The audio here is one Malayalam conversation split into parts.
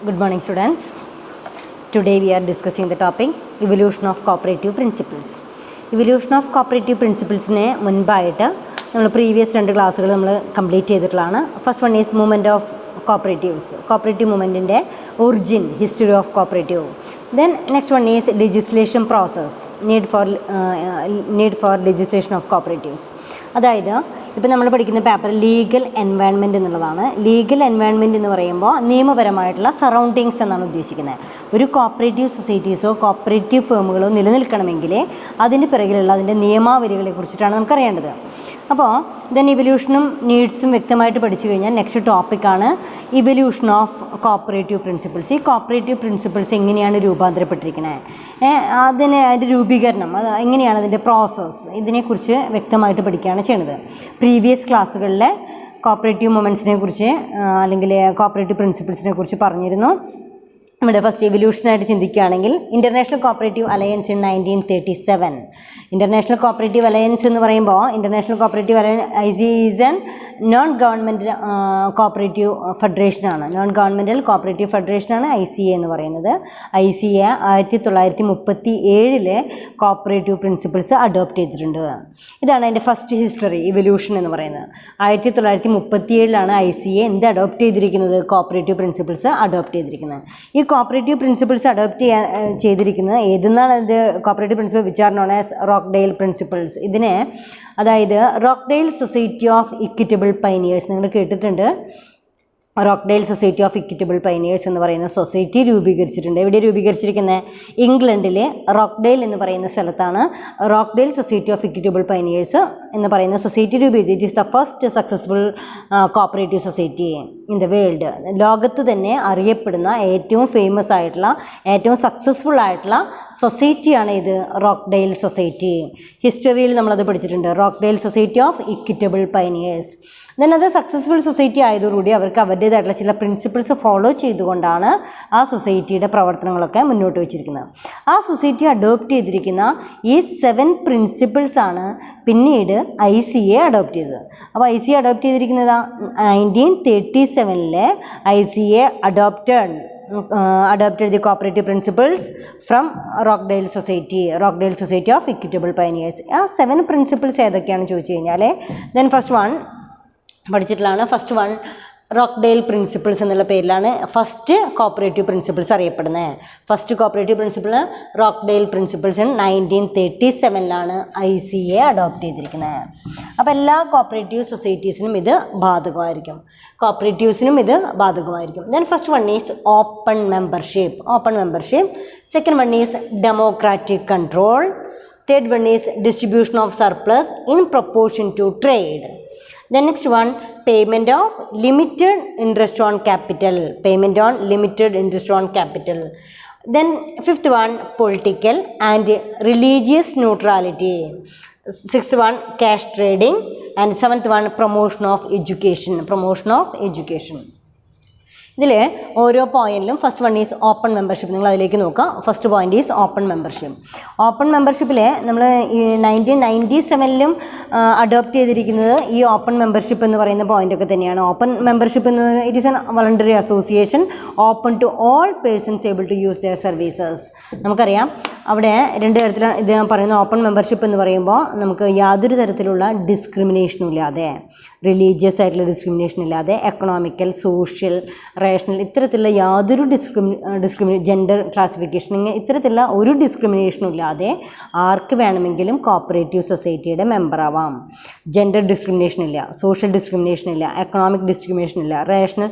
Good morning, students. Today we are discussing the topic evolution of cooperative principles. Evolution of cooperative principles ne munbayittu nammal previous രണ്ട് ക്ലാസ്സുകൾ നമ്മൾ കംപ്ലീറ്റ് ചെയ്തിട്ടുള്ളതാണ്. First one is movement of cooperatives, cooperative മൂവ്മെൻറ്റിൻ്റെ origin, history of cooperative. Then next one is legislation process, need for legislation of cooperatives. അതായത് ഇപ്പോൾ നമ്മൾ പഠിക്കുന്ന പേപ്പർ ലീഗൽ എൻവയൺമെൻറ്റ് എന്നുള്ളതാണ്. ലീഗൽ എൻവയൺമെൻറ്റ് എന്ന് പറയുമ്പോൾ നിയമപരമായിട്ടുള്ള സറൗണ്ടിങ്സ് എന്നാണ് ഉദ്ദേശിക്കുന്നത്. ഒരു കോപ്പറേറ്റീവ് സൊസൈറ്റീസോ കോപ്പറേറ്റീവ് ഫേമുകളോ നിലനിൽക്കണമെങ്കിൽ അതിന് പിറകിലുള്ള അതിൻ്റെ നിയമാവലികളെ കുറിച്ചിട്ടാണ് നമുക്കറിയേണ്ടത്. അപ്പോൾ ദെൻ ഇവല്യൂഷനും നീഡ്സും വ്യക്തമായിട്ട് പഠിച്ചു കഴിഞ്ഞാൽ നെക്സ്റ്റ് ടോപ്പിക്കാണ് ഇവല്യൂഷൻ ഓഫ് കോപ്പറേറ്റീവ് പ്രിൻസിപ്പിൾസ്. ഈ കോപ്പറേറ്റീവ് പ്രിൻസിപ്പിൾസ് എങ്ങനെയാണ് രൂപാന്തരപ്പെട്ടിരിക്കുന്നത്, അതിൻ്റെ രൂപീകരണം, അത് എങ്ങനെയാണ് അതിൻ്റെ പ്രോസസ്സ്, ഇതിനെക്കുറിച്ച് വ്യക്തമായിട്ട് പഠിക്കുകയാണ് ചെയ്യുന്നത്. പ്രീവിയസ് ക്ലാസ്സുകളിലെ കോപ്പറേറ്റീവ് മൊമെൻറ്റ്സിനെ കുറിച്ച് അല്ലെങ്കിൽ കോപ്പറേറ്റീവ് പ്രിൻസിപ്പിൾസിനെ കുറിച്ച് പറഞ്ഞിരുന്നു. നമ്മുടെ ഫസ്റ്റ് ഇവല്യൂഷനായിട്ട് ചിന്തിക്കുകയാണെങ്കിൽ international cooperative alliance in 1937. International cooperative alliance എന്ന് പറയുമ്പോൾ international cooperative alliance IC is an non government cooperative ഫെഡറേഷനാണ്. നോൺ ഗവൺമെൻറ്റൽ കോപ്പറേറ്റീവ് ഫെഡറേഷനാണ് ICA എന്ന് പറയുന്നത്. ICA 1937 കോപ്പറേറ്റീവ് പ്രിൻസിപ്പിൾസ് അഡോപ്റ്റ് ചെയ്തിട്ടുണ്ട്. ഇതാണ് അതിൻ്റെ ഫസ്റ്റ് ഹിസ്റ്ററി, ഇവല്യൂഷൻ എന്ന് പറയുന്നത്. 1937 ICA എന്ത് അഡോപ്റ്റ് ചെയ്തിരിക്കുന്നത്? കോപ്പറേറ്റീവ് പ്രിൻസിപ്പിൾസ് അഡോപ്റ്റ് ചെയ്തിരിക്കുന്നത്. ഈ കോപ്പറേറ്റീവ് പ്രിൻസിപ്പിൾസ് അഡോപ്റ്റ് ചെയ്തിരിക്കുന്നത് ഏതെന്നാണ്? ഇത് cooperative principle which are non as Rochdale principles. ഇതിനെ അതായത് Rochdale society of equitable pioneers, നിങ്ങൾ കേട്ടിട്ടുണ്ട്. Rochdale society of equitable pioneers എന്ന് പറയുന്ന സൊസൈറ്റി രൂപീകരിച്ചിട്ടുണ്ട്. എവിടെ രൂപീകരിച്ചിരിക്കുന്നത്? ഇംഗ്ലണ്ടിലെ റോക്ക്ഡെയിൽ എന്ന് പറയുന്ന സ്ഥലത്താണ് Rochdale society of equitable pioneers എന്ന് പറയുന്ന സൊസൈറ്റി രൂപീകരിച്ചത്. It is the first successful cooperative society in the world. ലോകത്ത് തന്നെ അറിയപ്പെടുന്ന ഏറ്റവും ഫേമസ് ആയിട്ടുള്ള ഏറ്റവും സക്സസ്ഫുൾ ആയിട്ടുള്ള സൊസൈറ്റിയാണ് ഇത്, റോക്ക്ഡെയിൽ സൊസൈറ്റി. ഹിസ്റ്ററിയിൽ നമ്മളത് പഠിച്ചിട്ടുണ്ട്, Rochdale society of equitable pioneers. Then അത് സക്സസ്ഫുൾ സൊസൈറ്റി ആയതോടുകൂടി അവർക്ക് അവരുടേതായിട്ടുള്ള ചില പ്രിൻസിപ്പിൾസ് ഫോളോ ചെയ്തുകൊണ്ടാണ് ആ സൊസൈറ്റിയുടെ പ്രവർത്തനങ്ങളൊക്കെ മുന്നോട്ട് വെച്ചിരിക്കുന്നത്. ആ സൊസൈറ്റി അഡോപ്റ്റ് ചെയ്തിരിക്കുന്ന ഈ 7 പ്രിൻസിപ്പിൾസാണ് പിന്നീട് ICA അഡോപ്റ്റ് ചെയ്തത്. അപ്പോൾ ICA അഡോപ്റ്റ് ചെയ്തിരിക്കുന്നത് 1937 ICA adopted the cooperative principles from Rockdale Society of Equitable Pioneers. ആ 7 പ്രിൻസിപ്പിൾസ് ഏതൊക്കെയാണെന്ന് ചോദിച്ചു കഴിഞ്ഞാൽ ദെൻ ഫസ്റ്റ് വൺ പഠിച്ചിട്ടുള്ളതാണ്. ഫസ്റ്റ് വൺ റോക്ക്ഡെയിൽ പ്രിൻസിപ്പിൾസ് എന്നുള്ള പേരിലാണ് ഫസ്റ്റ് കോപ്പറേറ്റീവ് പ്രിൻസിപ്പിൾസ് അറിയപ്പെടുന്നത്. First cooperative principle Rochdale principles 1937 ICA adopt ചെയ്തിരിക്കുന്നത്. അപ്പോൾ എല്ലാ കോപ്പറേറ്റീവ് സൊസൈറ്റീസിനും ഇത് ബാധകമായിരിക്കും, കോപ്പറേറ്റീവ്സിനും ഇത് ബാധകമായിരിക്കും. Then first one is open membership. Second one is democratic control. Third one is distribution of surplus in proportion to trade. The next one, payment of limited interest on capital. Then fifth one, political and religious neutrality. Sixth one, cash trading. And seventh one, promotion of education. ഇതിൽ ഓരോ പോയിന്റിലും first one is open membership. നിങ്ങൾ അതിലേക്ക് നോക്കുക. ഫസ്റ്റ് പോയിന്റ് ഈസ് ഓപ്പൺ മെമ്പർഷിപ്പിൽ നമ്മൾ ഈ 1997 അഡോപ്റ്റ് ചെയ്തിരിക്കുന്നത് ഈ ഓപ്പൺ മെമ്പർഷിപ്പ് എന്ന് പറയുന്ന പോയിന്റൊക്കെ തന്നെയാണ്. ഓപ്പൺ മെമ്പർഷിപ്പ് എന്ന് it is an voluntary association open to all persons able to use their services. നമുക്കറിയാം അവിടെ രണ്ട് തരത്തിലാണ് ഇത് പറയുന്ന ഓപ്പൺ മെമ്പർഷിപ്പ് എന്ന് പറയുമ്പോൾ നമുക്ക് യാതൊരു തരത്തിലുള്ള ഡിസ്ക്രിമിനേഷനും ഇല്ലാതെ, റിലീജിയസ് ആയിട്ടുള്ള ഡിസ്ക്രിമിനേഷൻ ഇല്ലാതെ, എക്കണോമിക്കൽ, സോഷ്യൽ, റേഷണൽ ഇത്തരത്തിലുള്ള യാതൊരു ജെൻഡർ ക്ലാസിഫിക്കേഷൻ ഇത്തരത്തിലുള്ള ഒരു ഡിസ്ക്രിമിനേഷനും ഇല്ലാതെ ആർക്ക് വേണമെങ്കിലും കോപ്പറേറ്റീവ് സൊസൈറ്റിയുടെ മെമ്പറാവാം. ജെൻഡർ ഡിസ്ക്രിമിനേഷൻ ഇല്ല, സോഷ്യൽ ഡിസ്ക്രിമിനേഷൻ ഇല്ല, എക്കണോമിക് ഡിസ്ക്രിമിനേഷൻ ഇല്ല, റേഷണൽ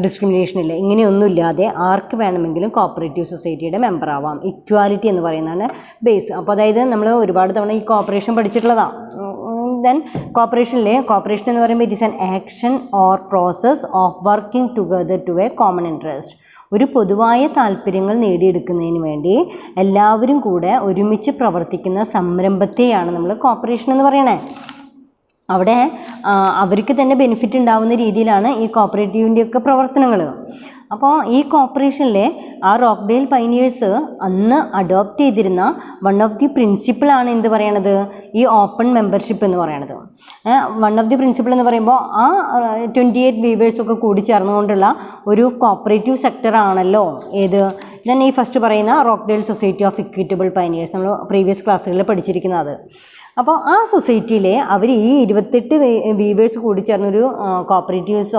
ഡിസ്ക്രിമിനേഷൻ ഇല്ല. ഇങ്ങനെയൊന്നും ഇല്ലാതെ ആർക്ക് വേണമെങ്കിലും കോപ്പറേറ്റീവ് സൊസൈറ്റിയുടെ മെമ്പറാവാം. ഇക്വാലിറ്റി എന്ന് പറയുന്നതാണ് ബേസ്. അപ്പോൾ അതായത് നമ്മൾ ഒരുപാട് തവണ ഈ കോപ്പറേഷൻ പഠിച്ചിട്ടുള്ളതാണ്. ദെൻ കോപ്പറേഷൻ എന്ന് പറയുമ്പോൾ it is an action or process of working together to a common interest. ഒരു പൊതുവായ താല്പര്യങ്ങൾ നേടിയെടുക്കുന്നതിന് വേണ്ടി എല്ലാവരും കൂടെ ഒരുമിച്ച് പ്രവർത്തിക്കുന്ന സംരംഭത്തെയാണ് നമ്മൾ കോപ്പറേഷൻ എന്ന് പറയണേ. അവിടെ അവർക്ക് തന്നെ ബെനിഫിറ്റ് ഉണ്ടാവുന്ന രീതിയിലാണ് ഈ കോപ്പറേറ്റീവിൻ്റെയൊക്കെ പ്രവർത്തനങ്ങൾ. അപ്പോൾ ഈ കോർപ്പറേഷനിലെ ആ റോക്ക്ഡെയിൽ പൈനിയേഴ്സ് അന്ന് അഡോപ്റ്റ് ചെയ്തിരുന്ന വൺ ഓഫ് ദി പ്രിൻസിപ്പിളാണ് എന്ത് പറയണത്, ഈ ഓപ്പൺ മെമ്പർഷിപ്പ് എന്ന് പറയണത്. വൺ ഓഫ് ദി പ്രിൻസിപ്പിൾ എന്ന് പറയുമ്പോൾ ആ 28 വീവേഴ്സൊക്കെ കൂടി ചേർന്നുകൊണ്ടുള്ള ഒരു കോപ്പറേറ്റീവ് സെക്ടർ ആണല്ലോ ഏത്. ദെൻ ഈ ഫസ്റ്റ് പറയുന്ന Rochdale society of equitable pioneers, നമ്മൾ പ്രീവിയസ് ക്ലാസ്സുകളിൽ പഠിച്ചിരിക്കുന്നത്. അപ്പോൾ ആ സൊസൈറ്റിയിലെ അവർ ഈ 28 വീവേഴ്സ് കൂടി ചേർന്നൊരു കോപ്പറേറ്റീവ്സ്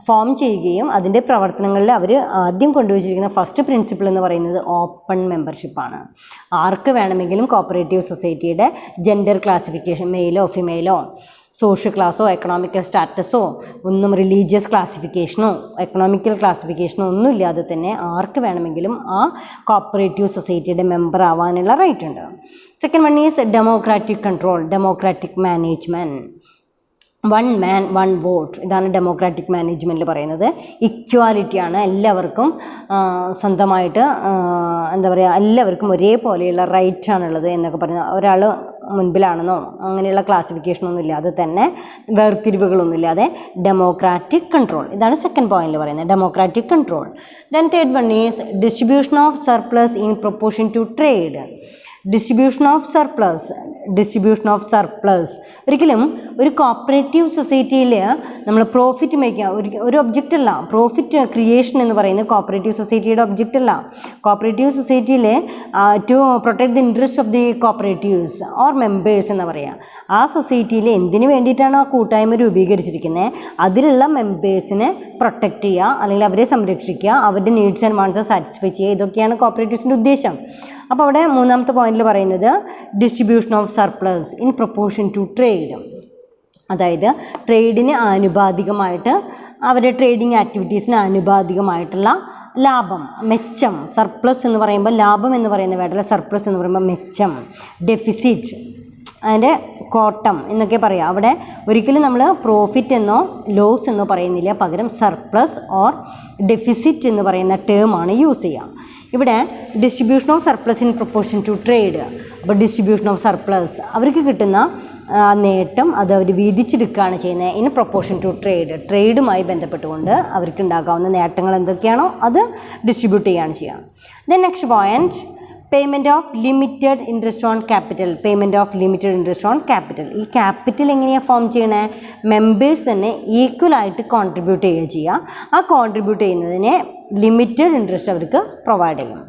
ഫോം ചെയ്യുകയും അതിൻ്റെ പ്രവർത്തനങ്ങളിൽ അവർ ആദ്യം കൊണ്ടുവച്ചിരിക്കുന്ന ഫസ്റ്റ് പ്രിൻസിപ്പിൾ എന്ന് പറയുന്നത് ഓപ്പൺ മെമ്പർഷിപ്പാണ്. ആർക്ക് വേണമെങ്കിലും കോപ്പറേറ്റീവ് സൊസൈറ്റിയുടെ ജെൻഡർ ക്ലാസിഫിക്കേഷൻ, മെയിലോ ഫിമെയിലോ, സോഷ്യൽ ക്ലാസ്സോ എക്കണോമിക്കൽ സ്റ്റാറ്റസോ ഒന്നും, റിലീജിയസ് ക്ലാസിഫിക്കേഷനോ എക്കണോമിക്കൽ ക്ലാസിഫിക്കേഷനോ ഒന്നും ഇല്ലാതെ തന്നെ ആർക്ക് വേണമെങ്കിലും ആ കോപ്പറേറ്റീവ് സൊസൈറ്റിയുടെ മെമ്പർ ആവാനുള്ള റൈറ്റ് ഉണ്ട്. Second one is democratic control, democratic management. One man one vote, ഇതാണ് ഡെമോക്രാറ്റിക് മാനേജ്മെൻറ്റിൽ പറയുന്നത്. ഇക്വാലിറ്റിയാണ്, എല്ലാവർക്കും സ്വന്തമായിട്ട് എന്താ പറയുക, എല്ലാവർക്കും ഒരേപോലെയുള്ള റൈറ്റാണുള്ളത് എന്നൊക്കെ പറയുന്നത്. ഒരാൾ മുൻപിലാണെന്നോ അങ്ങനെയുള്ള ക്ലാസിഫിക്കേഷനൊന്നും ഇല്ലാതെ തന്നെ, വേർതിരിവുകളൊന്നും ഇല്ലാതെ ഡെമോക്രാറ്റിക് കൺട്രോൾ, ഇതാണ് സെക്കൻഡ് പോയിന്റിൽ പറയുന്നത്, democratic control. Then third one is distribution of surplus in proportion to trade. Distribution of surplus ഒരിക്കലും ഒരു കോപ്പറേറ്റീവ് സൊസൈറ്റിയിൽ നമ്മൾ പ്രോഫിറ്റ് മേക്കിംഗ് ഒരു ഒബ്ജക്റ്റ് അല്ല. പ്രോഫിറ്റ് ക്രിയേഷൻ എന്ന് പറയുന്നത് കോപ്പറേറ്റീവ് സൊസൈറ്റിയുടെ ഒബ്ജക്റ്റ് അല്ല. കോപ്പറേറ്റീവ് സൊസൈറ്റിയിൽ to protect the interest of the cooperatives or members എന്ന് പറയുക. ആ സൊസൈറ്റിയിൽ എന്തിനു വേണ്ടിയിട്ടാണ് ആ കൂട്ടായ്മ രൂപീകരിച്ചിരിക്കുന്നത്, അതിലുള്ള മെമ്പേഴ്സിനെ പ്രൊട്ടക്റ്റ് ചെയ്യുക, അല്ലെങ്കിൽ അവരെ സംരക്ഷിക്കുക, അവരുടെ നീഡ്സ് ആൻഡ് വാണ്ട്സ് സാറ്റിസ്ഫൈ ചെയ്യുക, ഇതൊക്കെയാണ് കോപ്പറേറ്റീവ്സിൻ്റെ ഉദ്ദേശം. അപ്പോൾ അവിടെ മൂന്നാമത്തെ പോയിന്റിൽ പറയുന്നത് distribution of surplus in proportion to trade, അതായത് ട്രേഡിന് ആനുപാതികമായിട്ട്, അവരുടെ ട്രേഡിങ് ആക്ടിവിറ്റീസിന് ആനുപാതികമായിട്ടുള്ള ലാഭം, മെച്ചം. സർപ്ലസ് എന്ന് പറയുമ്പോൾ ലാഭം എന്ന് പറയുന്ന വേണ്ടല്ല, സർപ്ലസ് എന്ന് പറയുമ്പോൾ മെച്ചം, ഡെഫിസിറ്റ്, അതിൻ്റെ കോട്ടം എന്നൊക്കെ പറയാം. അവിടെ ഒരിക്കലും നമ്മൾ പ്രോഫിറ്റ് എന്നോ ലോസ് എന്നോ പറയുന്നില്ല, പകരം സർപ്ലസ് ഓർ ഡെഫിസിറ്റ് എന്ന് പറയുന്ന ടേമാണ് യൂസ് ചെയ്യുക. ഇവിടെ distribution of surplus in proportion to trade. അപ്പോൾ ഡിസ്ട്രിബ്യൂഷൻ ഓഫ് സർപ്ലസ്, അവർക്ക് കിട്ടുന്ന നേട്ടം അത് അവർ വീതിച്ചെടുക്കുകയാണ് ചെയ്യുന്നത് ഇൻ പ്രൊപ്പോർഷൻ ടു ട്രേഡ്. ട്രേഡുമായി ബന്ധപ്പെട്ടുകൊണ്ട് അവർക്ക് ഉണ്ടാകാവുന്ന നേട്ടങ്ങൾ എന്തൊക്കെയാണോ അത് ഡിസ്ട്രിബ്യൂട്ട് ചെയ്യുകയാണ് ചെയ്യുക. Then next point, payment of limited interest on capital. Payment of limited interest on capital. ഈ ക്യാപിറ്റൽ എങ്ങനെയാണ് ഫോം ചെയ്യണേ? മെമ്പേഴ്സ് തന്നെ ഈക്വലായിട്ട് കോൺട്രിബ്യൂട്ട് ചെയ്യുക. ആ കോൺട്രിബ്യൂട്ട് ചെയ്യുന്നതിനെ ലിമിറ്റഡ് ഇൻട്രസ്റ്റ് അവർക്ക് പ്രൊവൈഡ് ചെയ്യും.